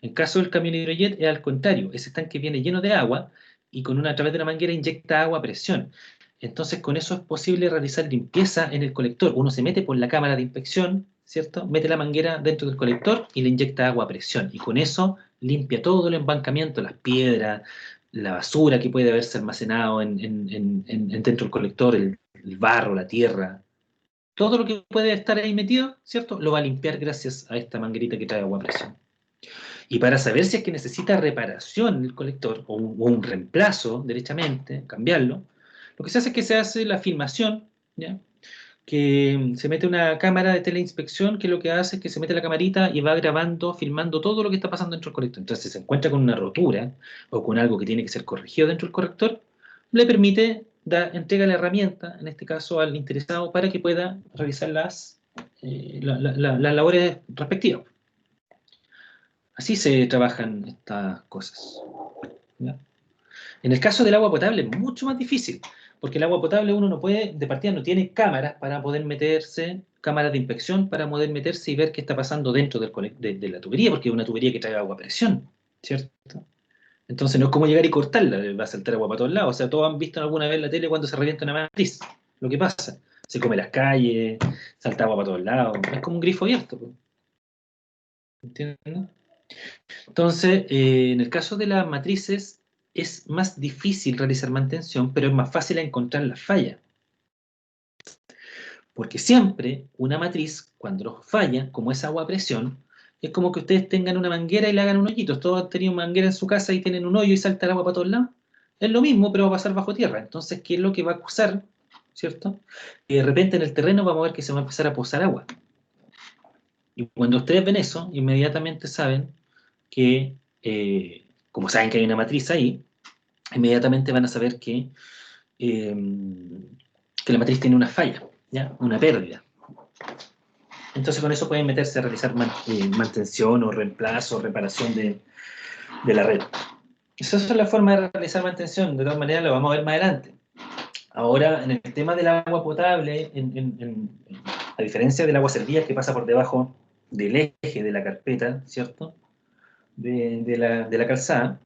En el caso del camión hidrojet es al contrario, ese tanque viene lleno de agua y a través de una manguera inyecta agua a presión. Entonces con eso es posible realizar limpieza en el colector. Uno se mete por la cámara de inspección, ¿cierto? Mete la manguera dentro del colector y le inyecta agua a presión. Y con eso limpia todo el embancamiento, las piedras, la basura que puede haberse almacenado dentro del colector, el barro, la tierra. Todo lo que puede estar ahí metido, ¿cierto? Lo va a limpiar gracias a esta manguerita que trae agua a presión. Y para saber si es que necesita reparación el colector o un reemplazo, derechamente, cambiarlo, lo que se hace es que se hace la filmación, ¿ya? Que se mete una cámara de teleinspección que lo que hace es que se mete la camarita y va grabando, filmando todo lo que está pasando dentro del colector. Entonces, si se encuentra con una rotura o con algo que tiene que ser corregido dentro del corrector, le permite, entrega la herramienta, en este caso al interesado, para que pueda realizar las labores respectivas. Así se trabajan estas cosas, ¿ya? En el caso del agua potable es mucho más difícil, porque el agua potable uno no puede, de partida no tiene cámaras para poder meterse, cámaras de inspección para poder meterse y ver qué está pasando dentro de la tubería, porque es una tubería que trae agua a presión, ¿cierto? Entonces no es como llegar y cortarla, va a saltar agua para todos lados. O sea, todos han visto alguna vez en la tele cuando se revienta una matriz, lo que pasa. Se come las calles, salta agua para todos lados, es como un grifo abierto, ¿entiendes? Entonces, en el caso de las matrices, es más difícil realizar mantención, pero es más fácil encontrar las fallas. Porque siempre una matriz, cuando falla, como es agua a presión, es como que ustedes tengan una manguera y le hagan un hoyito. Todos han tenido manguera en su casa y tienen un hoyo y salta el agua para todos lados. Es lo mismo, pero va a pasar bajo tierra. Entonces, ¿qué es lo que va a acusar? ¿Cierto? Y de repente en el terreno vamos a ver que se va a empezar a posar agua. Y cuando ustedes ven eso, inmediatamente saben que, como saben que hay una matriz ahí, inmediatamente van a saber que la matriz tiene una falla, ¿ya? Una pérdida. Entonces con eso pueden meterse a realizar mantención o reemplazo o reparación de la red. Esa es la forma de realizar mantención, de todas maneras lo vamos a ver más adelante. Ahora, en el tema del agua potable, a diferencia del agua servida que pasa por debajo del eje de la carpeta, ¿cierto? De la calzada,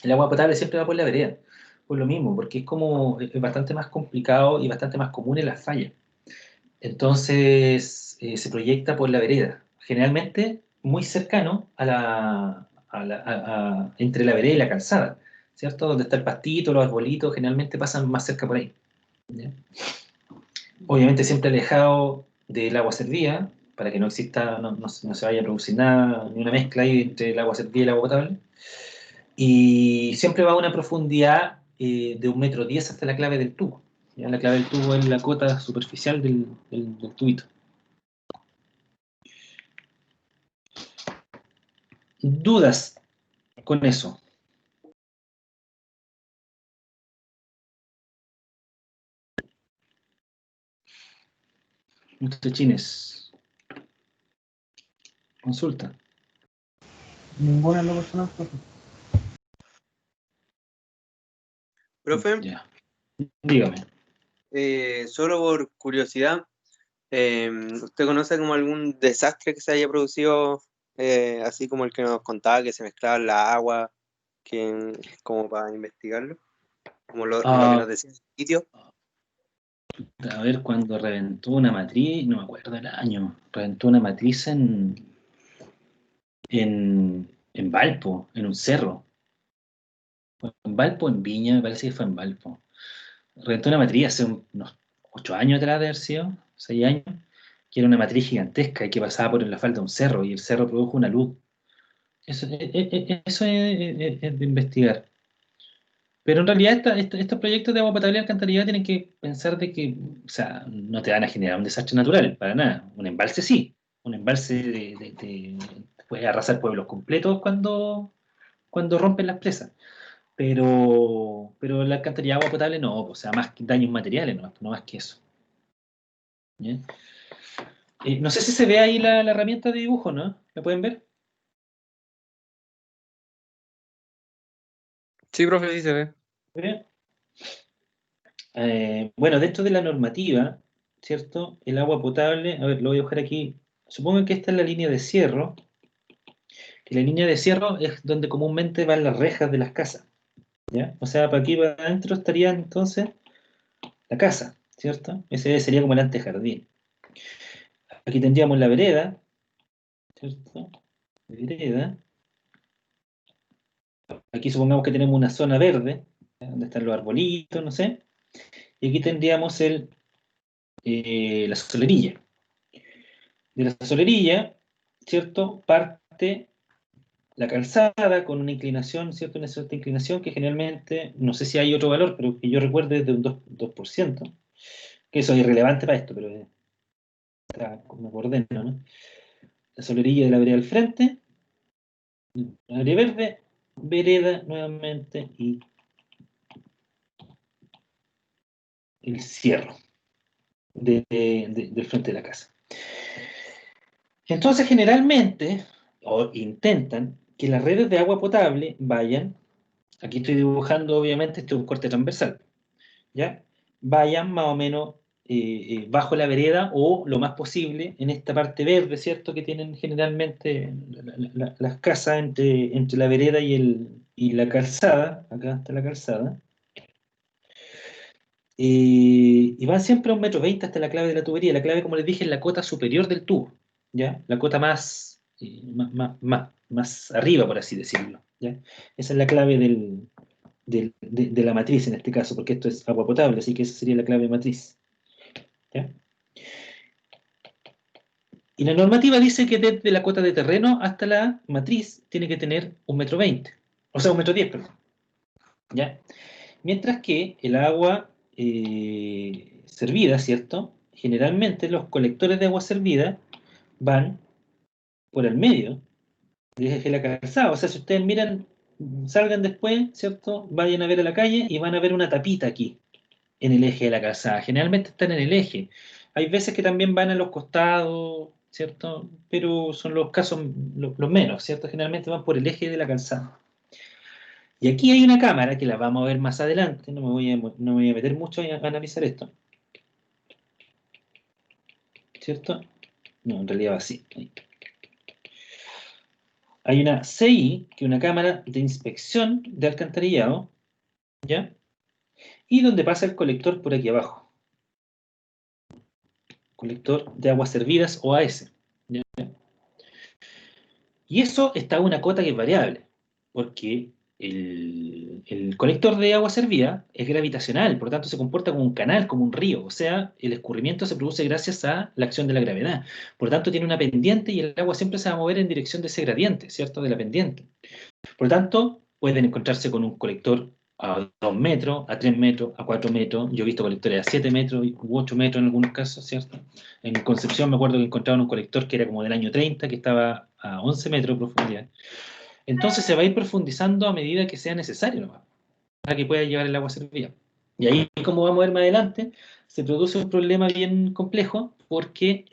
el agua potable siempre va por la vereda, por lo mismo, porque es bastante más complicado y bastante más común en las fallas. Entonces, se proyecta por la vereda, generalmente muy cercano entre la vereda y la calzada, ¿cierto? Donde está el pastito, los arbolitos, generalmente pasan más cerca por ahí, ¿ya? Obviamente siempre alejado del agua servida, para que no exista, no se vaya a producir nada, ni una mezcla ahí entre el agua servida y el agua potable. Y siempre va a una profundidad de 1,10 m hasta la clave del tubo. ¿Ya? La clave del tubo es la cota superficial del tubito. ¿Dudas con eso? Muchachines. Consulta. Ninguna en lo personal, profe. Profe, Ya. Dígame. solo por curiosidad, ¿usted conoce como algún desastre que se haya producido, así como el que nos contaba, que se mezclaba la agua, como para investigarlo? Como lo que nos decía el sitio. A ver, cuando reventó una matriz, no me acuerdo el año, reventó una matriz en Valpo, en un cerro. ¿Fue en Valpo, en Viña? Me parece que fue en Valpo. Reventó una matriz hace unos 8 años atrás, de haber sido, 6 años, que era una matriz gigantesca y que pasaba por la falda de un cerro, y el cerro produjo una luz. Eso es de investigar. Pero en realidad estos proyectos de agua potable y alcantarillado tienen que pensar de que, o sea, no te van a generar un desastre natural, para nada. Un embalse sí. Un embalse puede arrasar pueblos completos cuando rompen las presas. Pero el alcantarillado agua potable no, o sea, más daños materiales, no más que eso. ¿Ya? No sé si se ve ahí la herramienta de dibujo, ¿no? ¿La pueden ver? Sí, profe, sí se ve. ¿Ve? Bueno, dentro de la normativa, ¿cierto? El agua potable, a ver, lo voy a buscar aquí. Supongo que esta es la línea de cierro, que la línea de cierro es donde comúnmente van las rejas de las casas, ¿ya? O sea, para aquí, para adentro estaría entonces la casa, ¿cierto? Ese sería como el antejardín. Aquí tendríamos la vereda, ¿cierto? Vereda. Aquí supongamos que tenemos una zona verde, ¿ya? Donde están los arbolitos, no sé. Y aquí tendríamos la solerilla. De la solerilla, ¿cierto? Parte la calzada con una inclinación, ¿cierto? Una cierta inclinación que generalmente, no sé si hay otro valor, pero que yo recuerde es de un 2%, que eso es irrelevante para esto, pero está como por dentro, ¿no? La solerilla de la vereda al frente, la área verde, vereda nuevamente y el cierro del frente de la casa. Entonces, generalmente, o intentan que las redes de agua potable vayan, aquí estoy dibujando, obviamente, este es un corte transversal, ¿ya? Vayan más o menos bajo la vereda o lo más posible en esta parte verde, ¿cierto? Que tienen generalmente las casas entre la vereda y la calzada, acá está la calzada. Y van siempre a 1,20 m hasta la clave de la tubería. La clave, como les dije, es la cota superior del tubo, ¿ya? La cota más arriba, por así decirlo, ¿ya? Esa es la clave de la matriz en este caso, porque esto es agua potable, así que esa sería la clave matriz, ¿ya? Y la normativa dice que desde la cota de terreno hasta la matriz tiene que tener 1,20 m, o sea, 1,10 m, perdón, ¿ya? Mientras que el agua servida, ¿cierto? Generalmente los colectores de agua servida van por el medio del eje de la calzada. O sea, si ustedes miran, salgan después, ¿cierto? Vayan a ver a la calle y van a ver una tapita aquí, en el eje de la calzada. Generalmente están en el eje. Hay veces que también van a los costados, ¿cierto? Pero son los casos los menos, ¿cierto? Generalmente van por el eje de la calzada. Y aquí hay una cámara que la vamos a ver más adelante, no me voy a meter mucho a analizar esto, ¿cierto? No, en realidad va así. Hay una CI, que es una cámara de inspección de alcantarillado, ¿ya? Y donde pasa el colector por aquí abajo. Colector de aguas servidas o AS, ¿ya? Y eso está a una cota que es variable, porque el colector de agua servida es gravitacional, por lo tanto se comporta como un canal, como un río, o sea, el escurrimiento se produce gracias a la acción de la gravedad. Por lo tanto, tiene una pendiente y el agua siempre se va a mover en dirección de ese gradiente, ¿cierto? De la pendiente. Por lo tanto, pueden encontrarse con un colector a 2 metros, a 3 metros, a 4 metros. Yo he visto colectores a 7 metros u 8 metros en algunos casos, ¿cierto? En Concepción me acuerdo que encontraron un colector que era como del año 30, que estaba a 11 metros de profundidad. Entonces se va a ir profundizando a medida que sea necesario, ¿no? Para que pueda llevar el agua servida. Y ahí, como vamos a ver más adelante, se produce un problema bien complejo porque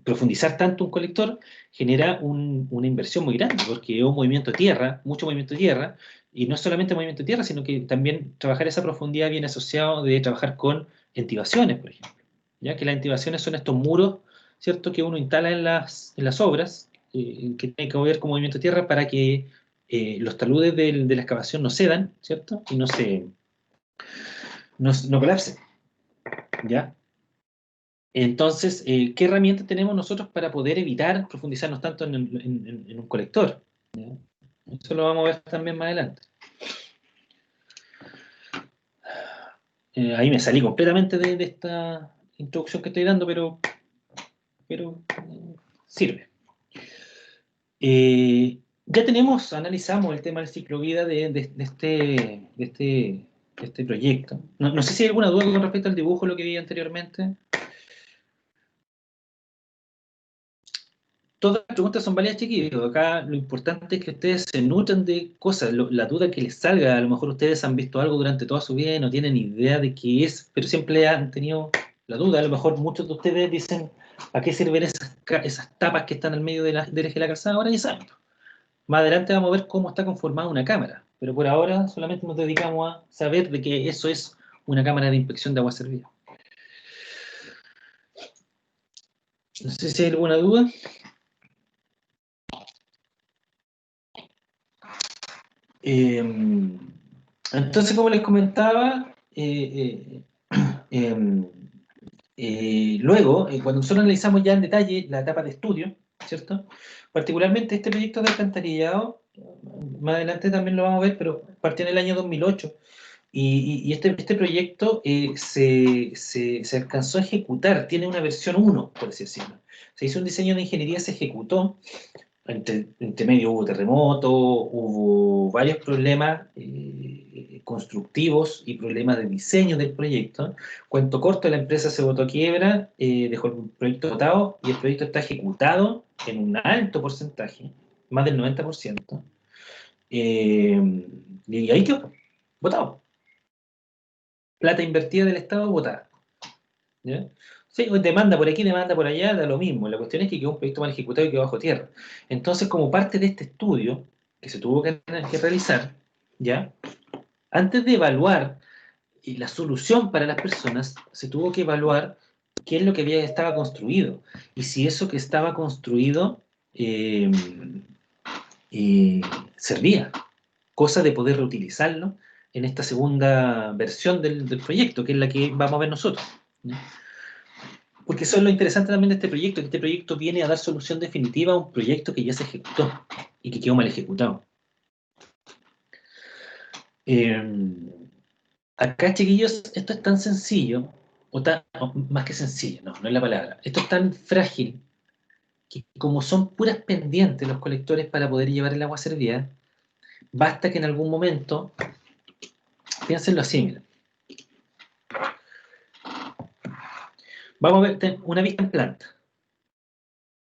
profundizar tanto un colector genera una inversión muy grande, porque es un movimiento de tierra, mucho movimiento de tierra, y no solamente movimiento de tierra, sino que también trabajar esa profundidad viene asociado de trabajar con entibaciones, por ejemplo. ¿Ya? Que las entibaciones son estos muros, ¿cierto?, que uno instala en las obras, que tienen que ver con movimiento de tierra para que los taludes de la excavación no cedan, ¿cierto? Y no colapsen, ¿ya? Entonces, ¿qué herramientas tenemos nosotros para poder evitar profundizarnos tanto en un colector? ¿Ya? Eso lo vamos a ver también más adelante. Ahí me salí completamente de esta introducción que estoy dando, pero sirve. Ya analizamos el tema del ciclo vida de este proyecto. No sé si hay alguna duda con respecto al dibujo, lo que vi anteriormente. Todas las preguntas son válidas, chiquillos. Acá lo importante es que ustedes se nutran de cosas. La duda que les salga, a lo mejor ustedes han visto algo durante toda su vida y no tienen idea de qué es, pero siempre han tenido la duda. A lo mejor muchos de ustedes dicen, ¿a qué sirven esas tapas que están al medio del eje de la calzada? Ahora ya saben. Más adelante vamos a ver cómo está conformada una cámara, pero por ahora solamente nos dedicamos a saber de que eso es una cámara de inspección de agua servida. No sé si hay alguna duda. Entonces, como les comentaba, luego, cuando nosotros analizamos ya en detalle la etapa de estudio, ¿cierto? Particularmente este proyecto de alcantarillado, más adelante también lo vamos a ver, pero partió en el año 2008. Y este proyecto se alcanzó a ejecutar, tiene una versión 1, por así decirlo. Se hizo un diseño de ingeniería, se ejecutó, entre medio hubo terremoto, hubo varios problemas constructivos y problemas de diseño del proyecto. Cuento corto, la empresa se botó a quiebra, dejó el proyecto botado y el proyecto está ejecutado en un alto porcentaje, más del 90%. Y ahí quedó, botado. Plata invertida del Estado, botada. ¿Ya? Sí, demanda por aquí, demanda por allá, da lo mismo. La cuestión es que quedó un proyecto mal ejecutado y quedó bajo tierra. Entonces, como parte de este estudio que se tuvo que realizar, ¿ya? Antes de evaluar la solución para las personas, se tuvo que evaluar qué es lo que estaba construido y si eso que estaba construido servía, cosa de poder reutilizarlo en esta segunda versión del proyecto, que es la que vamos a ver nosotros, ¿ya? Porque eso es lo interesante también de este proyecto, que este proyecto viene a dar solución definitiva a un proyecto que ya se ejecutó y que quedó mal ejecutado. Acá, chiquillos, esto es tan sencillo, más que sencillo, no es la palabra. Esto es tan frágil que como son puras pendientes los colectores para poder llevar el agua servida, basta que en algún momento, piénsenlo así, miren. Vamos a ver una vista en planta.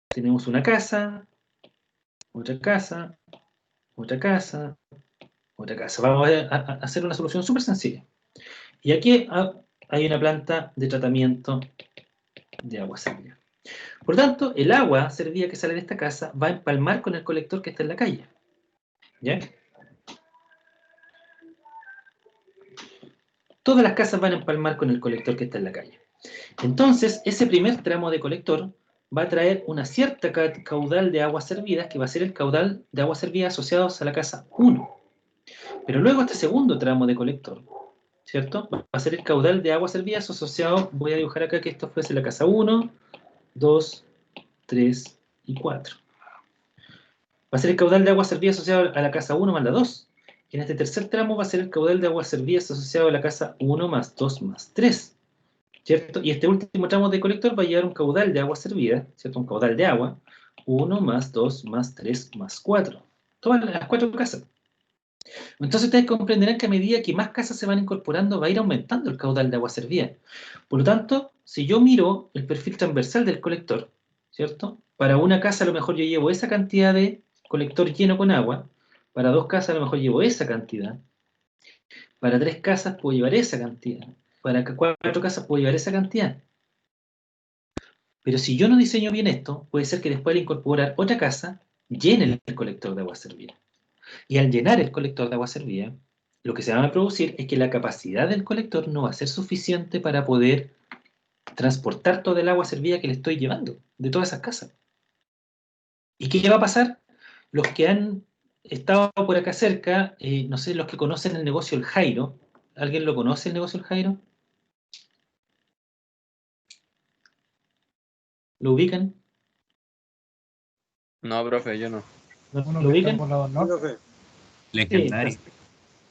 Tenemos una casa, otra casa, otra casa, otra casa. Vamos a hacer una solución súper sencilla. Y aquí hay una planta de tratamiento de agua servida. Por tanto, el agua servida que sale de esta casa va a empalmar con el colector que está en la calle. ¿Ya? Todas las casas van a empalmar con el colector que está en la calle. Entonces, ese primer tramo de colector va a traer una cierta caudal de aguas servidas, que va a ser el caudal de aguas servidas asociados a la casa 1. Pero luego este segundo tramo de colector, ¿cierto? Va a ser el caudal de aguas servidas asociado, voy a dibujar acá que esto fuese la casa 1, 2, 3 y 4. Va a ser el caudal de aguas servidas asociado a la casa 1 más la 2. en este tercer tramo va a ser el caudal de aguas servidas asociado a la casa 1 más 2 más 3, ¿cierto? Y este último tramo de colector va a llevar un caudal de agua servida, ¿cierto? Un caudal de agua, 1 más 2 más 3 más 4. Todas las 4 casas. Entonces ustedes comprenderán que a medida que más casas se van incorporando, va a ir aumentando el caudal de agua servida. Por lo tanto, si yo miro el perfil transversal del colector, ¿cierto? Para una casa a lo mejor yo llevo esa cantidad de colector lleno con agua, para 2 casas a lo mejor llevo esa cantidad, para 3 casas puedo llevar esa cantidad, para 4 casas puedo llevar esa cantidad. Pero si yo no diseño bien esto, puede ser que después al incorporar otra casa, llene el colector de agua servida. Y al llenar el colector de agua servida, lo que se va a producir es que la capacidad del colector no va a ser suficiente para poder transportar todo el agua servida que le estoy llevando de todas esas casas. ¿Y qué va a pasar? Los que han estado por acá cerca, no sé, los que conocen el negocio El Jairo, ¿alguien lo conoce el negocio El Jairo? ¿Lo ubican? No, profe, yo no. ¿Lo Uno que está ubican? por lado norte. Legendario.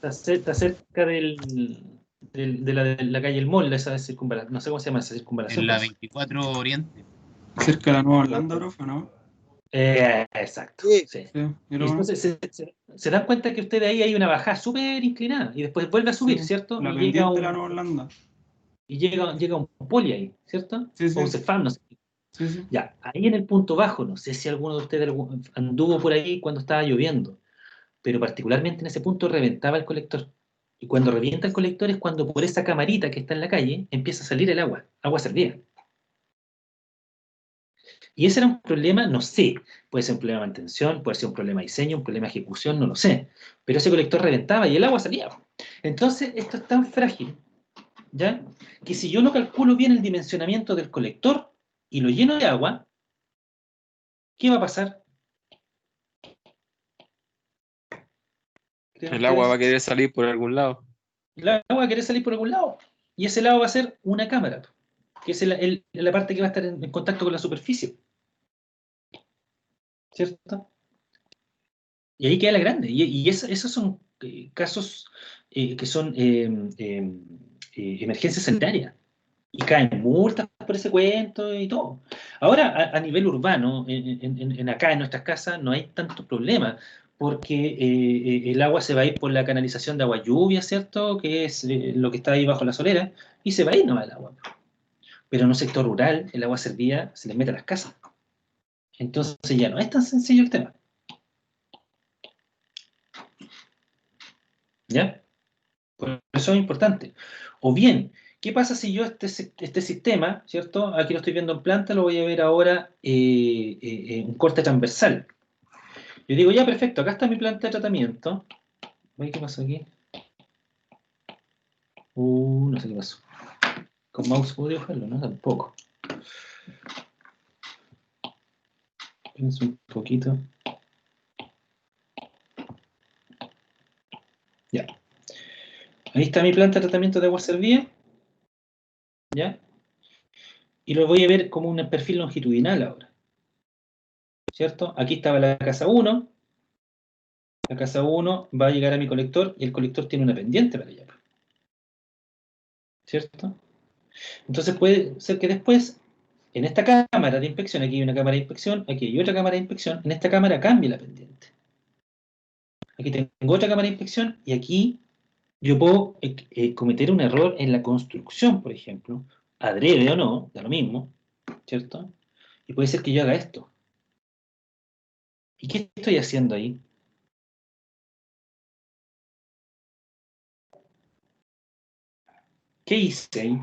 Está cerca de la calle El Mall, esa circunvalación, no sé cómo se llama esa circunvalación. En la pues. 24 Oriente. Cerca de la Nueva Orlando, profe, ¿no? Exacto. Sí. Sí. Sí, Y entonces se dan cuenta que ustedes ahí hay una bajada súper inclinada y después vuelve a subir, ¿cierto? La Y pendiente de la Nueva Orlando. llega un poli ahí, ¿cierto? Sí, sí. O un Cefam, no sé. Sí, sí. Ya, ahí en el punto bajo, no sé si alguno de ustedes anduvo por ahí cuando estaba lloviendo, pero particularmente en ese punto reventaba el colector. Y cuando revienta el colector es cuando por esa camarita que está en la calle empieza a salir el agua servida. Y ese era un problema, no sé, puede ser un problema de mantención, puede ser un problema de diseño, un problema de ejecución, no lo sé. Pero ese colector reventaba y el agua salía. Entonces, esto es tan frágil, ¿ya? Que si yo no calculo bien el dimensionamiento del colector y lo lleno de agua, ¿qué va a pasar? El agua va a querer salir por algún lado. El agua quiere salir por algún lado. Y ese lado va a ser una cámara, que es la parte que va a estar en contacto con la superficie. ¿Cierto? Y ahí queda la grande. Y esos son casos que son emergencias sanitarias. Y caen multas por ese cuento y todo. Ahora, a nivel urbano, acá en nuestras casas, no hay tanto problema, porque el agua se va a ir por la canalización de agua lluvia, ¿cierto? Que es lo que está ahí bajo la solera, y se va a ir nomás el agua. Pero en un sector rural, el agua servida se les mete a las casas. Entonces ya no es tan sencillo el tema. ¿Ya? Por eso es importante. O bien, ¿qué pasa si yo este sistema, ¿cierto? Aquí lo estoy viendo en planta, lo voy a ver ahora un corte transversal. Yo digo, ya, perfecto, acá está mi planta de tratamiento. ¿Qué pasó aquí? No sé qué pasó. ¿Con mouse puedo dibujarlo? No, tampoco. Pienso un poquito. Ya. Ahí está mi planta de tratamiento de agua servida. ¿Ya? Y lo voy a ver como un perfil longitudinal ahora. ¿Cierto? Aquí estaba la casa 1. La casa 1 va a llegar a mi colector y el colector tiene una pendiente para allá. ¿Cierto? Entonces puede ser que después, en esta cámara de inspección, aquí hay una cámara de inspección, aquí hay otra cámara de inspección, en esta cámara cambie la pendiente. Aquí tengo otra cámara de inspección y aquí yo puedo cometer un error en la construcción, por ejemplo, adrede o no, da lo mismo, ¿cierto? Y puede ser que yo haga esto. ¿Y qué estoy haciendo ahí? ¿Qué hice ahí?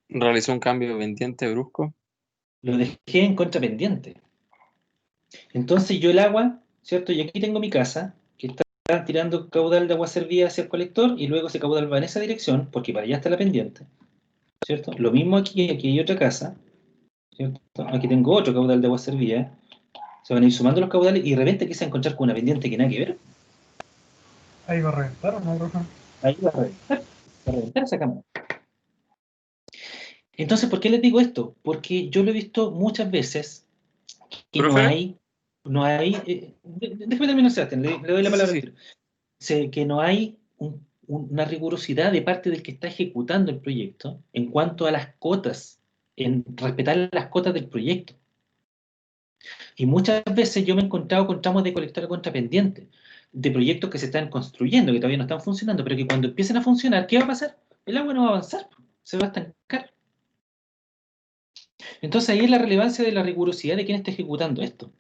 Realizó un cambio de pendiente brusco. Lo dejé en contrapendiente. Entonces yo el agua, ¿cierto? Y aquí tengo mi casa, que está tirando caudal de agua servida hacia el colector, y luego ese caudal va en esa dirección, porque para allá está la pendiente, ¿cierto? Lo mismo aquí hay otra casa, ¿cierto? Aquí tengo otro caudal de agua servida, se van a ir sumando los caudales, y de repente aquí se va a encontrar con una pendiente que nada que ver. Ahí va a reventar, ¿o no, profe? Ahí va a reventar esa cámara. Entonces, ¿por qué les digo esto? Porque yo lo he visto muchas veces que no ¿Profe? hay... no hay, déjeme terminar, Sebastián, le doy la Sí, palabra sí, al tiro. Que no hay una rigurosidad de parte del que está ejecutando el proyecto en cuanto a las cotas, en respetar las cotas del proyecto. Y muchas veces yo me he encontrado con tramos de colector a contrapendiente, de proyectos que se están construyendo, que todavía no están funcionando, pero que cuando empiecen a funcionar, ¿qué va a pasar? El agua no va a avanzar, se va a estancar. Entonces ahí es la relevancia de la rigurosidad de quien está ejecutando esto.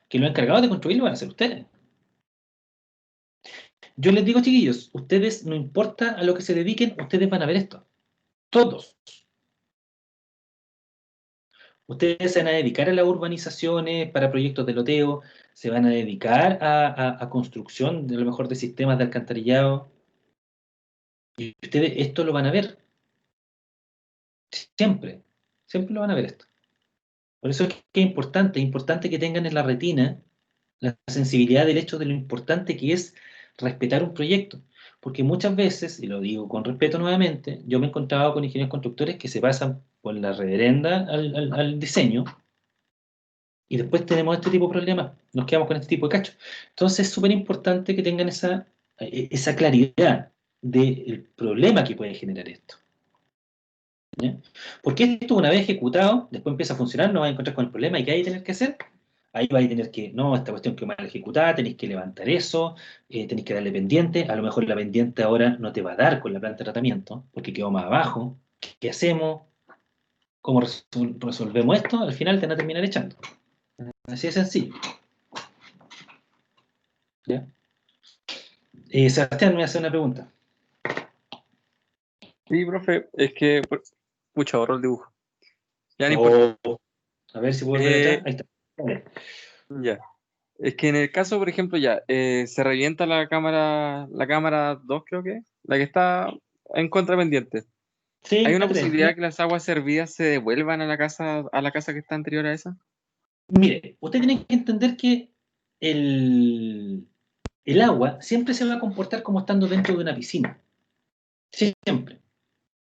Que los encargados de construirlo van a ser ustedes. Yo les digo, chiquillos, ustedes, no importa a lo que se dediquen, ustedes van a ver esto. Todos. Ustedes se van a dedicar a las urbanizaciones para proyectos de loteo, se van a dedicar a construcción, de lo mejor, de sistemas de alcantarillado. Y ustedes esto lo van a ver. Siempre. Siempre lo van a ver esto. Por eso es que es importante que tengan en la retina la sensibilidad del hecho de lo importante que es respetar un proyecto. Porque muchas veces, y lo digo con respeto nuevamente, yo me he encontrado con ingenieros constructores que se pasan por la reverenda al diseño, y después tenemos este tipo de problemas, nos quedamos con este tipo de cachos. Entonces es súper importante que tengan esa claridad del problema que puede generar esto. ¿Ya? Porque esto, una vez ejecutado, después empieza a funcionar, no va a encontrar con el problema. ¿Y qué hay que tener que hacer? Ahí vais a tener que, no, esta cuestión quedó mal ejecutada, tenéis que levantar eso, tenéis que darle pendiente. A lo mejor la pendiente ahora no te va a dar con la planta de tratamiento, porque quedó más abajo. ¿Qué hacemos? ¿Cómo resolvemos esto? Al final te van a terminar echando. Así de sencillo. ¿Ya? Sebastián me hace una pregunta. sí, profe, es que, pucha, ahorro el dibujo. Ya no importa. A ver si puedo ver atrás. Ahí está. Vale. Ya. Es que en el caso, por ejemplo, ya, se revienta la cámara 2 creo que, la que está en contrapendiente. Sí, ¿Hay una la tres. posibilidad que las aguas servidas se devuelvan a la casa que está anterior a esa? Mire, usted tiene que entender que el agua siempre se va a comportar como estando dentro de una piscina. Siempre.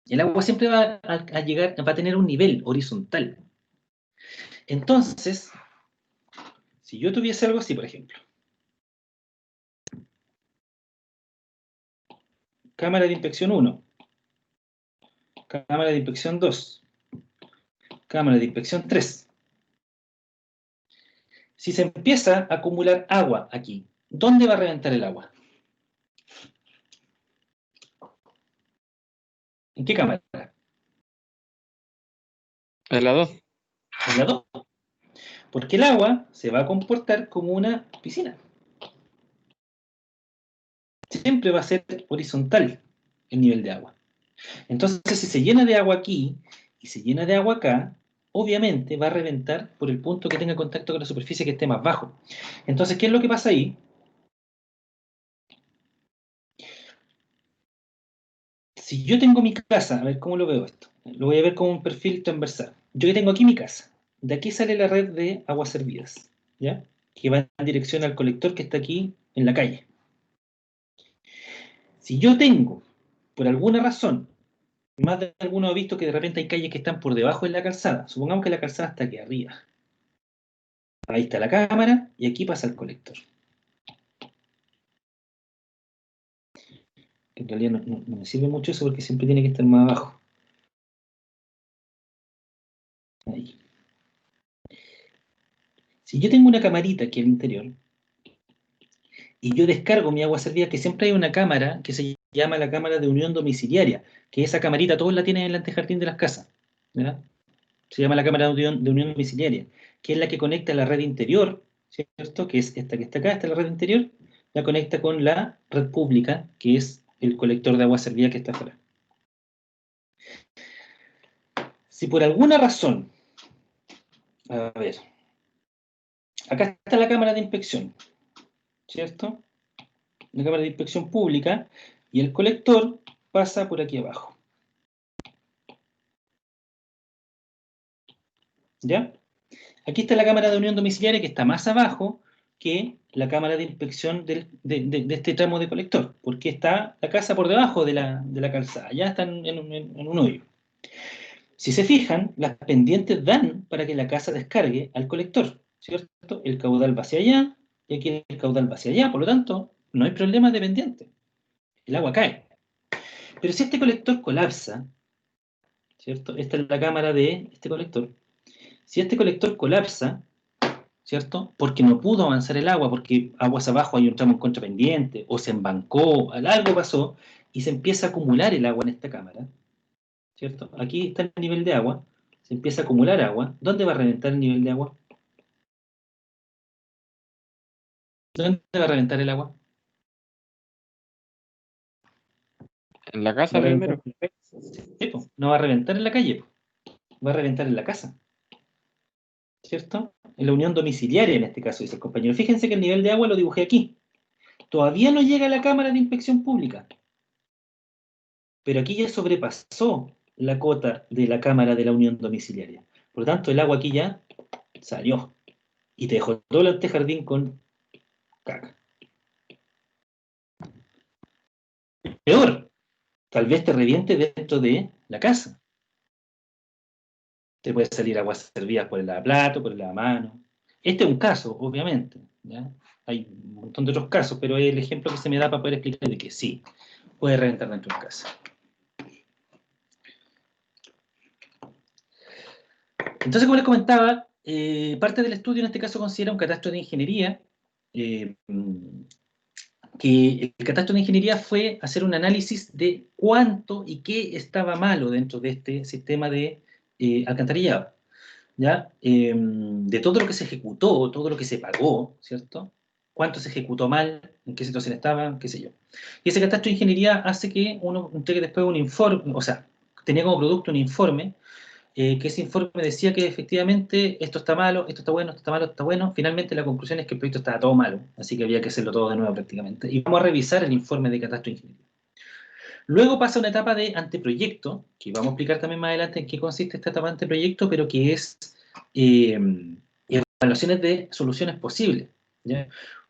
El agua siempre va a llegar, va a tener un nivel horizontal. Entonces, si yo tuviese algo así, por ejemplo, cámara de inspección 1, cámara de inspección 2, cámara de inspección 3. Si se empieza a acumular agua aquí, ¿dónde va a reventar el agua? ¿En qué cámara? En la 2. En la 2. Porque el agua se va a comportar como una piscina. Siempre va a ser horizontal el nivel de agua. Entonces, si se llena de agua aquí y se llena de agua acá, obviamente va a reventar por el punto que tenga contacto con la superficie que esté más bajo. Entonces, ¿qué es lo que pasa ahí? Si yo tengo mi casa, a ver cómo lo veo esto, lo voy a ver como un perfil transversal. Yo que tengo aquí mi casa, de aquí sale la red de aguas servidas, ¿ya? Que va en dirección al colector que está aquí en la calle. Si yo tengo, por alguna razón, más de alguno ha visto que de repente hay calles que están por debajo de la calzada. Supongamos que la calzada está aquí arriba. Ahí está la cámara y aquí pasa el colector. En realidad no me sirve mucho eso porque siempre tiene que estar más abajo. Ahí. Si yo tengo una camarita aquí al interior y yo descargo mi agua servida, que siempre hay una cámara que se llama la cámara de unión domiciliaria, que esa camarita todos la tienen en el antejardín de las casas, ¿verdad? Se llama la cámara de unión domiciliaria, que es la que conecta la red interior, ¿cierto? Que es esta que está acá, esta es la red interior, la conecta con la red pública, que es el colector de agua servida que está afuera. Si por alguna razón, a ver, acá está la cámara de inspección, ¿cierto? La cámara de inspección pública, y el colector pasa por aquí abajo. ¿Ya? Aquí está la cámara de unión domiciliaria que está más abajo que la cámara de inspección de este tramo de colector, porque está la casa por debajo de la calzada, ya está en un hoyo. Si se fijan, las pendientes dan para que la casa descargue al colector. ¿cierto? El caudal va hacia allá, y aquí el caudal va hacia allá, por lo tanto, no hay problema de pendiente. El agua cae. Pero si este colector colapsa, ¿cierto? Esta es la cámara de este colector. Si este colector colapsa, ¿cierto? Porque no pudo avanzar el agua, porque aguas abajo hay un tramo en contrapendiente, o se embancó, algo pasó, y se empieza a acumular el agua en esta cámara, ¿cierto? Aquí está el nivel de agua, se empieza a acumular agua. ¿Dónde va a reventar el nivel de agua? ¿Dónde va a reventar el agua? En la Va casa a reventar primero. en la calle. Sí, po. No va a reventar en la calle, po. Va a reventar en la casa, ¿cierto? En la unión domiciliaria en este caso, dice el compañero. Fíjense que el nivel de agua lo dibujé aquí. Todavía no llega a la cámara de inspección pública, pero aquí ya sobrepasó la cota de la cámara de la unión domiciliaria. Por lo tanto, el agua aquí ya salió y te dejó todo el antejardín con caca. Peor, tal vez te reviente dentro de la casa. Te puede salir aguas servidas por el lavaplato, por el lavamano. Este es un caso, obviamente, ¿ya? Hay un montón de otros casos, pero es el ejemplo que se me da para poder explicar de que sí, puede reventar dentro de una casa. Entonces, como les comentaba, parte del estudio en este caso considera un catastro de ingeniería, que el catastro de ingeniería fue hacer un análisis de cuánto y qué estaba malo dentro de este sistema de alcantarillado, ¿ya? De todo lo que se ejecutó, todo lo que se pagó, ¿cierto? Cuánto se ejecutó mal, en qué situación estaba, qué sé yo. Y ese catastro de ingeniería hace que uno entregue después un informe, o sea, tenía como producto un informe, que ese informe decía que efectivamente esto está malo, esto está bueno, esto está malo, esto está bueno. Finalmente la conclusión es que el proyecto estaba todo malo, así que había que hacerlo todo de nuevo prácticamente. Y vamos a revisar el informe de catastro de ingeniería. Luego pasa una etapa de anteproyecto, que vamos a explicar también más adelante en qué consiste esta etapa de anteproyecto, pero que es evaluaciones de soluciones posibles, ¿ya?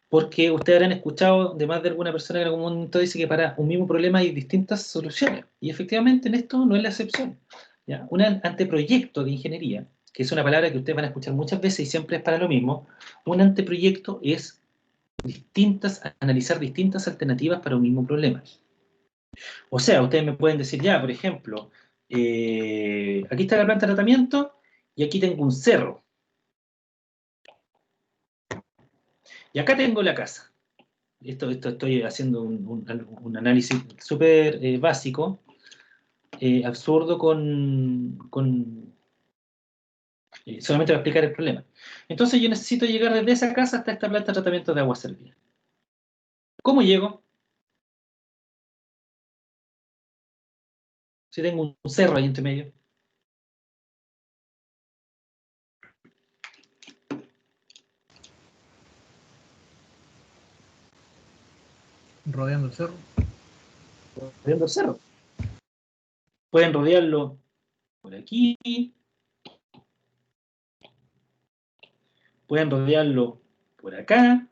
Porque ustedes habrán escuchado de más de alguna persona que en algún momento dice que para un mismo problema hay distintas soluciones, y efectivamente en esto no es la excepción, ¿ya? Un anteproyecto de ingeniería, que es una palabra que ustedes van a escuchar muchas veces y siempre es para lo mismo. Un anteproyecto es analizar distintas alternativas para un mismo problema. O sea, ustedes me pueden decir ya, por ejemplo, aquí está la planta de tratamiento y aquí tengo un cerro. Y acá tengo la casa. Esto estoy haciendo un análisis súper básico, absurdo, solamente para explicar el problema. Entonces yo necesito llegar desde esa casa hasta esta planta de tratamiento de agua servida. ¿Cómo llego? Si tengo un cerro ahí entre medio. Rodeando el cerro. Rodeando el cerro. Pueden rodearlo por aquí. Pueden rodearlo por acá.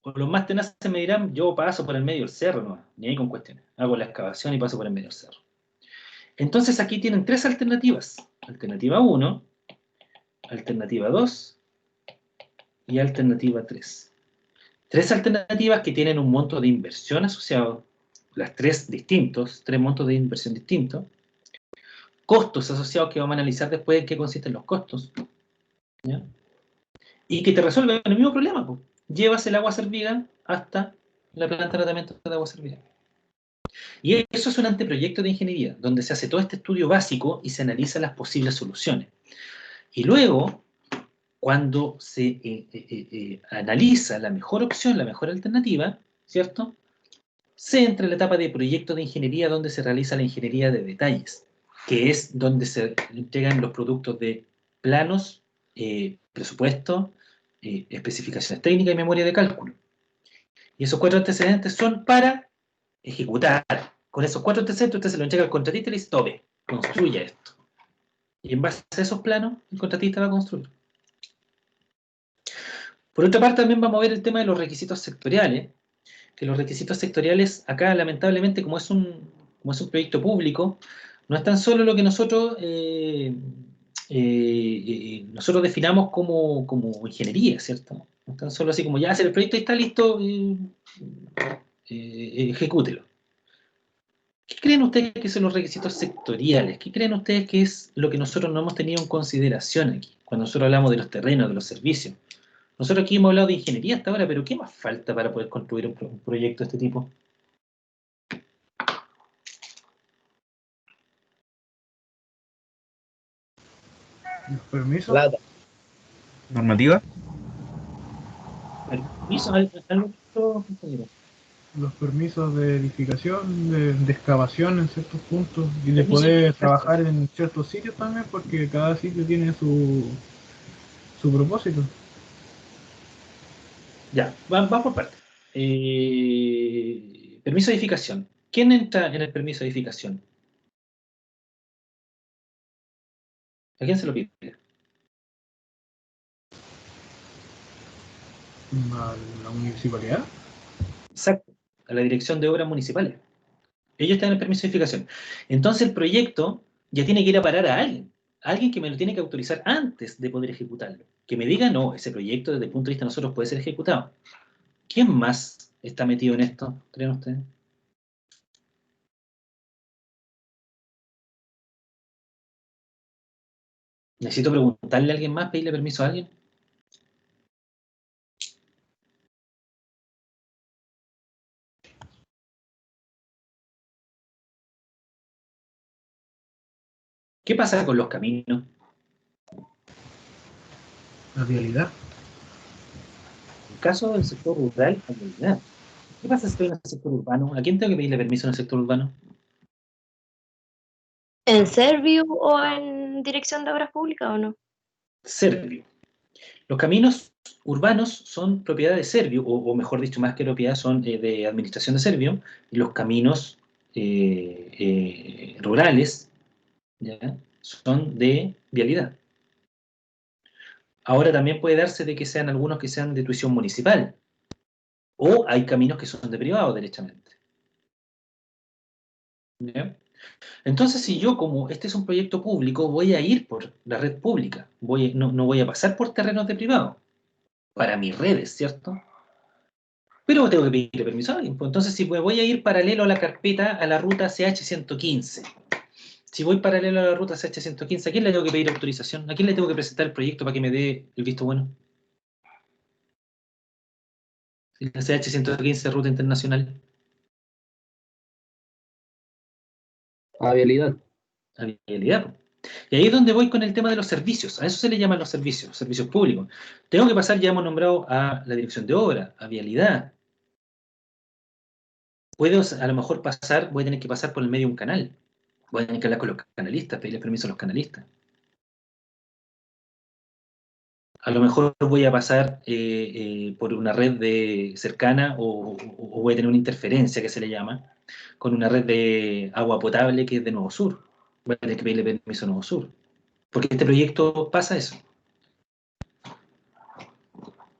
O los más tenaces me dirán, yo paso por el medio del cerro, no, ni ahí con cuestiones. Hago la excavación y paso por el medio del cerro. Entonces aquí tienen tres alternativas. Alternativa 1, alternativa 2 y alternativa 3. Tres alternativas que tienen un monto de inversión asociado, las tres distintos, tres montos de inversión distintos, costos asociados que vamos a analizar después en qué consisten los costos, ¿ya? Y que te resuelven el mismo problema, pues. Llevas el agua servida hasta la planta de tratamiento de agua servida. Y eso es un anteproyecto de ingeniería, donde se hace todo este estudio básico y se analizan las posibles soluciones. Y luego, cuando se analiza la mejor opción, la mejor alternativa, ¿cierto? Se entra en la etapa de proyecto de ingeniería, donde se realiza la ingeniería de detalles, que es donde se entregan los productos de planos, presupuesto, especificaciones técnicas y memoria de cálculo. Y esos cuatro antecedentes son para ejecutar. Con esos cuatro antecedentes usted se lo entrega al contratista y le dice, tome, construya esto. Y en base a esos planos, el contratista va a construir. Por otra parte, también vamos a ver el tema de los requisitos sectoriales, que los requisitos sectoriales, acá lamentablemente, como es un proyecto público, no es tan solo lo que nosotros nosotros definamos como ingeniería, ¿cierto? No tan solo así como ya hacer el proyecto y está listo, ejecútelo. ¿Qué creen ustedes que son los requisitos sectoriales? ¿Qué creen ustedes que es lo que nosotros no hemos tenido en consideración aquí, cuando nosotros hablamos de los terrenos, de los servicios? Nosotros aquí hemos hablado de ingeniería hasta ahora, pero ¿qué más falta para poder construir un proyecto de este tipo? Los permisos, Plata. ¿Normativa? ¿Permiso? ¿Algo otro, compañero? los permisos de edificación, de excavación en ciertos puntos y de Permiso de poder edificación. trabajar en ciertos sitios también, porque cada sitio tiene su propósito. Ya, vamos por partes. Permiso de edificación. ¿Quién entra en el permiso de edificación? ¿A quién se lo pide? A la municipalidad. Exacto, a la Dirección de Obras Municipales. Ellos están en el permiso de edificación. Entonces el proyecto ya tiene que ir a parar a alguien que me lo tiene que autorizar antes de poder ejecutarlo. Que me diga, no, ese proyecto desde el punto de vista de nosotros puede ser ejecutado. ¿Quién más está metido en esto, creen ustedes? ¿Necesito preguntarle a alguien más, pedirle permiso a alguien? ¿Qué pasa con los caminos? La vialidad. En el caso del sector rural, la movilidad. ¿Qué pasa si estoy en el sector urbano? ¿A quién tengo que pedirle permiso en el sector urbano? ¿En Serviu o en Dirección de Obras Públicas o no? Servio. Los caminos urbanos son propiedad de Servio, o mejor dicho, más que propiedad, son de administración de Servio, y los caminos rurales, ¿ya?, son de vialidad. Ahora también puede darse de que sean algunos que sean de tuición municipal, o hay caminos que son de privado, derechamente. ¿Ya? Entonces, si yo, como este es un proyecto público, voy a ir por la red pública, no voy a pasar por terrenos de privado, para mis redes, ¿cierto? Pero tengo que pedirle permiso a alguien. Pues entonces, si voy a ir paralelo a la carpeta, a la ruta CH115, si voy paralelo a la ruta CH115, ¿a quién le tengo que pedir autorización? ¿A quién le tengo que presentar el proyecto para que me dé el visto bueno? La CH115, ruta internacional. A vialidad. A vialidad. Y ahí es donde voy con el tema de los servicios. A eso se le llaman los servicios públicos. Tengo que pasar, ya hemos nombrado a la dirección de obra, a vialidad. Puedo a lo mejor pasar, voy a tener que pasar por el medio de un canal. Voy a tener que hablar con los canalistas, pedirle permiso a los canalistas. A lo mejor voy a pasar por una red cercana o voy a tener una interferencia, que se le llama, con una red de agua potable que es de Nuevo Sur. Voy a tener que pedirle permiso a Nuevo Sur. Porque este proyecto pasa eso.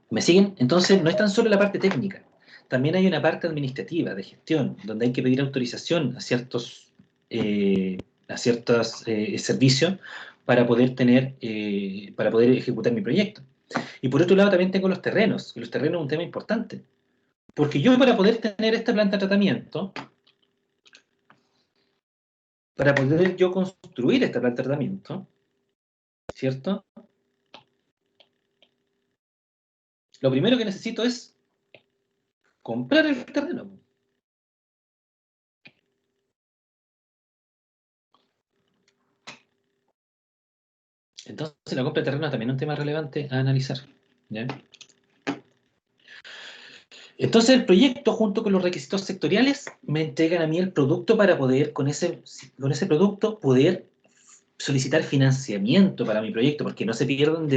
¿Me siguen? Entonces, no es tan solo la parte técnica. También hay una parte administrativa, de gestión, donde hay que pedir autorización a ciertos servicios para poder para poder ejecutar mi proyecto. Y por otro lado también tengo los terrenos, y los terrenos es un tema importante. Porque yo, para poder tener esta planta de tratamiento, para poder yo construir esta planta de tratamiento, ¿cierto? Lo primero que necesito es comprar el terreno. Entonces la compra de terreno también es un tema relevante a analizar, ¿ya? Entonces el proyecto, junto con los requisitos sectoriales, me entregan a mí el producto para poder, con ese producto, poder solicitar financiamiento para mi proyecto, porque no se pierdan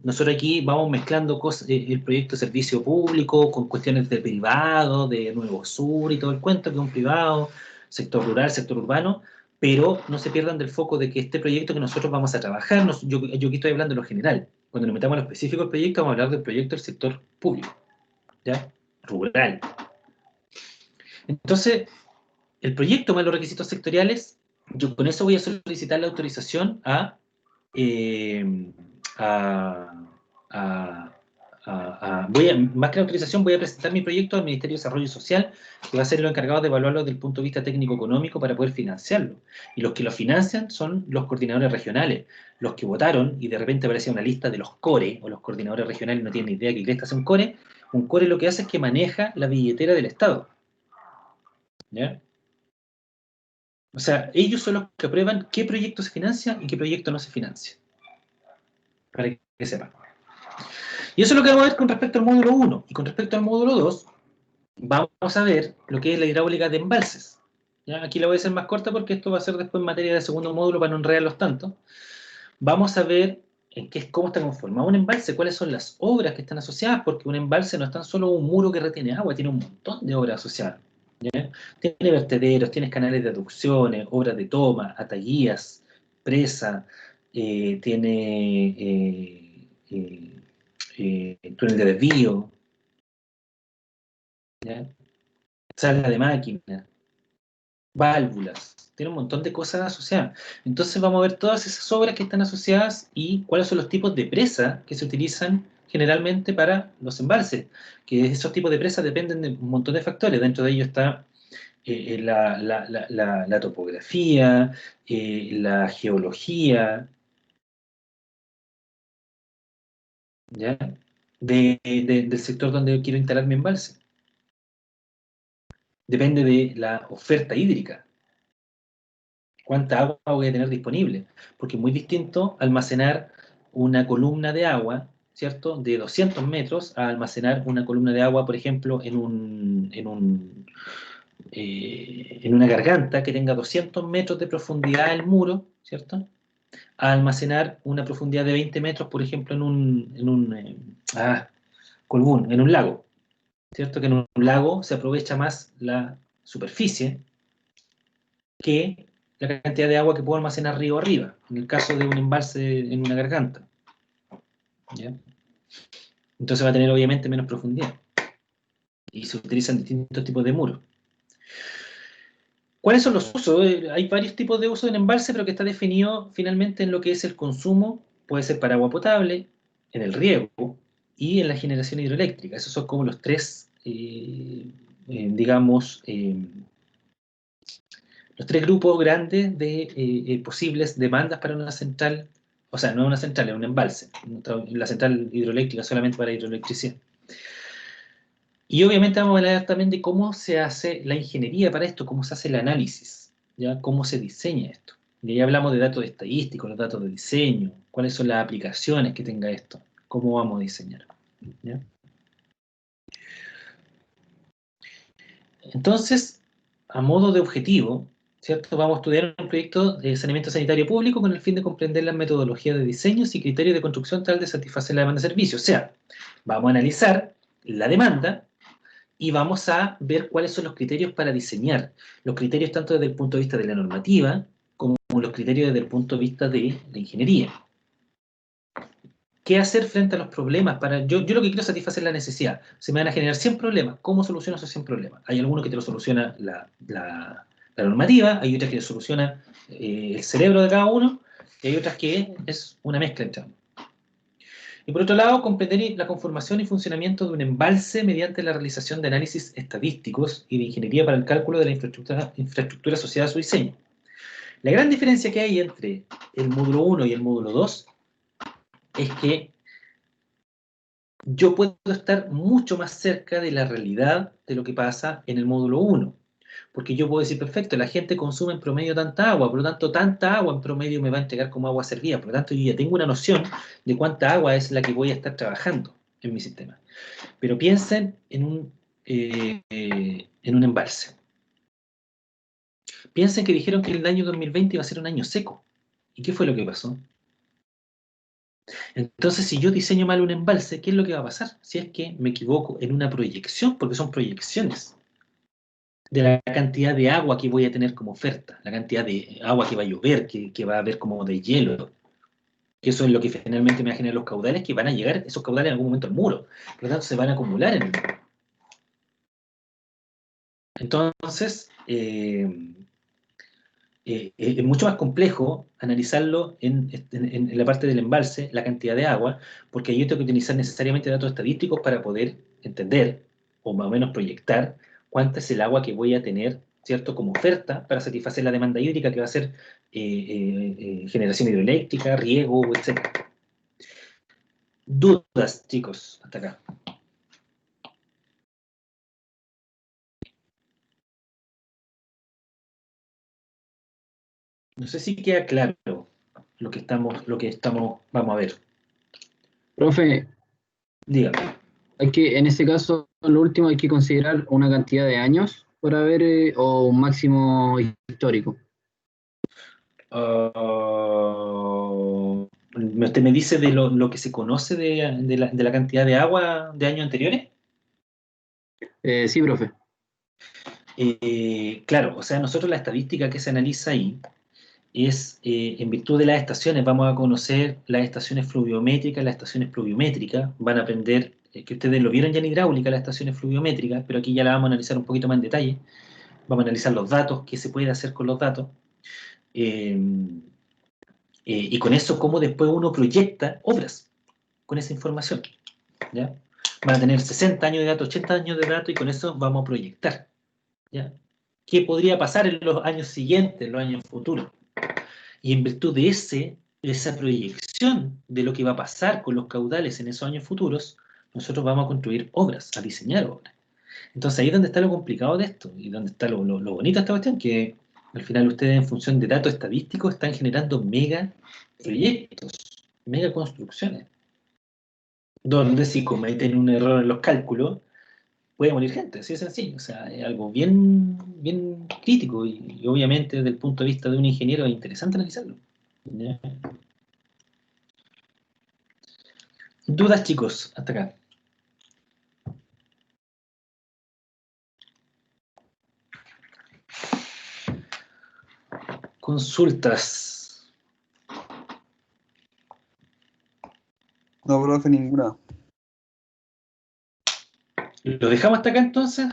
nosotros aquí vamos mezclando cosas, el proyecto de servicio público con cuestiones de privado, de Nuevo Sur y todo el cuento, que es un privado, sector rural, sector urbano, pero no se pierdan del foco de que este proyecto que nosotros vamos a trabajar, yo aquí estoy hablando de lo general, cuando nos metamos a lo específico del proyecto, vamos a hablar del proyecto del sector público, ¿ya? Rural. Entonces, el proyecto más los requisitos sectoriales, yo con eso voy a solicitar la autorización a más que la autorización, voy a presentar mi proyecto al Ministerio de Desarrollo Social, que va a ser lo encargado de evaluarlo desde el punto de vista técnico-económico para poder financiarlo. Y los que lo financian son los coordinadores regionales, los que votaron, y de repente aparecía una lista de los CORE, o los coordinadores regionales no tienen ni idea que cresta es un CORE. Un CORE lo que hace es que maneja la billetera del Estado. ¿Ya? O sea, ellos son los que aprueban qué proyecto se financia y qué proyecto no se financia. Para que sepan. Y eso es lo que vamos a ver con respecto al módulo 1. Y con respecto al módulo 2, vamos a ver lo que es la hidráulica de embalses. ¿Ya? Aquí la voy a hacer más corta porque esto va a ser después en materia de segundo módulo para no enredarlos tanto. Vamos a ver cómo está conformado un embalse, cuáles son las obras que están asociadas, porque un embalse no es tan solo un muro que retiene agua, tiene un montón de obras asociadas. ¿Ya? Tiene vertederos, tiene canales de aducciones, obras de toma, ataguías, presa, tiene túnel de desvío, ¿ya? Sala de máquinas, válvulas, tiene un montón de cosas asociadas. Entonces vamos a ver todas esas obras que están asociadas y cuáles son los tipos de presa que se utilizan generalmente para los embalses, que esos tipos de presas dependen de un montón de factores. Dentro de ellos está la topografía, la geología, ¿ya? Del sector donde quiero instalar mi embalse. Depende de la oferta hídrica. ¿Cuánta agua voy a tener disponible? Porque es muy distinto almacenar una columna de agua, ¿cierto?, de 200 metros a almacenar una columna de agua, por ejemplo, en una garganta que tenga 200 metros de profundidad el muro, ¿cierto?, a almacenar una profundidad de 20 metros, por ejemplo, en un colbún, en un lago, ¿cierto? Que en un lago se aprovecha más la superficie que la cantidad de agua que puedo almacenar río arriba, en el caso de un embalse en una garganta. ¿Ya? Entonces va a tener obviamente menos profundidad. Y se utilizan distintos tipos de muros. ¿Cuáles son los usos? Hay varios tipos de uso en embalse, pero que está definido finalmente en lo que es el consumo. Puede ser para agua potable, en el riego y en la generación hidroeléctrica. Esos son como los tres, los tres grupos grandes de posibles demandas para una central, o sea, no una central, es un embalse. La central hidroeléctrica solamente para hidroelectricidad. Y obviamente vamos a hablar también de cómo se hace la ingeniería para esto, cómo se hace el análisis, ¿ya? Cómo se diseña esto. Y ya hablamos de datos estadísticos, los datos de diseño, cuáles son las aplicaciones que tenga esto, cómo vamos a diseñar, ¿ya? Entonces, a modo de objetivo, ¿cierto?, vamos a estudiar un proyecto de saneamiento sanitario público con el fin de comprender las metodologías de diseños y criterios de construcción tal de satisfacer la demanda de servicio. O sea, vamos a analizar la demanda y vamos a ver cuáles son los criterios para diseñar. Los criterios tanto desde el punto de vista de la normativa como los criterios desde el punto de vista de la ingeniería. ¿Qué hacer frente a los problemas? Yo lo que quiero es satisfacer la necesidad. Se me van a generar 100 problemas. ¿Cómo soluciono esos 100 problemas? Hay algunos que te lo soluciona la normativa, hay otras que te soluciona el cerebro de cada uno, y hay otras que es una mezcla entre ambos. Y por otro lado, comprender la conformación y funcionamiento de un embalse mediante la realización de análisis estadísticos y de ingeniería para el cálculo de la infraestructura asociada a su diseño. La gran diferencia que hay entre el módulo 1 y el módulo 2 es que yo puedo estar mucho más cerca de la realidad de lo que pasa en el módulo 1. Porque yo puedo decir, perfecto, la gente consume en promedio tanta agua, por lo tanto, tanta agua en promedio me va a entregar como agua servida. Por lo tanto, yo ya tengo una noción de cuánta agua es la que voy a estar trabajando en mi sistema. Pero piensen en un embalse. Piensen que dijeron que el año 2020 iba a ser un año seco. ¿Y qué fue lo que pasó? Entonces, si yo diseño mal un embalse, ¿qué es lo que va a pasar? Si es que me equivoco en una proyección, porque son proyecciones de la cantidad de agua que voy a tener como oferta, la cantidad de agua que va a llover, que va a haber como de hielo, que eso es lo que finalmente me va a generar los caudales, que van a llegar esos caudales en algún momento al muro, por lo tanto se van a acumular en el muro. Entonces, es mucho más complejo analizarlo en la parte del embalse, la cantidad de agua, porque ahí yo tengo que utilizar necesariamente datos estadísticos para poder entender o más o menos proyectar cuánta es el agua que voy a tener, ¿cierto?, como oferta para satisfacer la demanda hídrica que va a ser generación hidroeléctrica, riego, etc. Dudas, chicos, hasta acá. No sé si queda claro lo que vamos a ver. Profe, Dígame. en este caso, lo último hay que considerar una cantidad de años para ver o un máximo histórico. ¿Usted me dice de lo que se conoce de la cantidad de agua de años anteriores? Sí, profe. Claro, o sea, nosotros la estadística que se analiza ahí es, en virtud de las estaciones, vamos a conocer las estaciones fluviométricas, las estaciones pluviométricas, van a aprender, que ustedes lo vieron ya en hidráulica, las estaciones fluviométricas, pero aquí ya la vamos a analizar un poquito más en detalle. Vamos a analizar los datos, qué se puede hacer con los datos. Y con eso, cómo después uno proyecta obras con esa información. ¿Ya? Van a tener 60 años de datos, 80 años de datos, y con eso vamos a proyectar. ¿Ya? ¿Qué podría pasar en los años siguientes, en los años futuros? Y en virtud de esa proyección de lo que va a pasar con los caudales en esos años futuros, nosotros vamos a construir obras, a diseñar obras. Entonces ahí es donde está lo complicado de esto, y donde está lo bonito de esta cuestión, que al final ustedes en función de datos estadísticos están generando mega proyectos, mega construcciones, donde si cometen un error en los cálculos, puede morir gente, así de sencillo. O sea, es algo bien, bien crítico y obviamente desde el punto de vista de un ingeniero es interesante analizarlo. ¿Ya? ¿Dudas, chicos, hasta acá? Consultas. No, profe, ninguna. ¿Lo dejamos hasta acá entonces?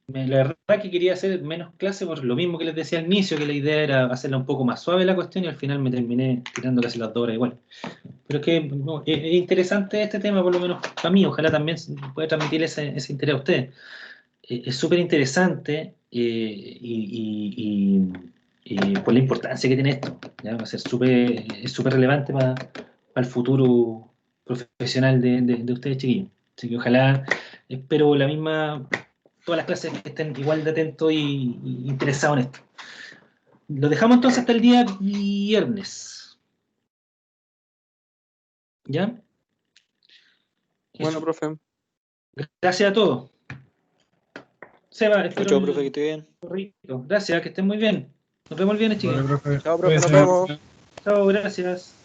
La verdad que quería hacer menos clase por lo mismo que les decía al inicio, que la idea era hacerla un poco más suave la cuestión, y al final me terminé tirando casi las 2 horas igual. Pero es que no, es interesante este tema, por lo menos para mí. Ojalá también pueda transmitir ese interés a ustedes. Es súper interesante por la importancia que tiene esto. ¿Ya? Va a ser es súper relevante para el futuro profesional de ustedes, chiquillos. Así que ojalá, espero todas las clases que estén igual de atentos y interesados en esto. Lo dejamos entonces hasta el día viernes. ¿Ya? Bueno, Eso. profe. Gracias a todos. Seba, espero Chao, profe, que esté bien. Gracias, que estén muy bien. Nos vemos el viernes, chicos. Vale, profe. Chao, profe, nos Cuídense. vemos. Chao, gracias.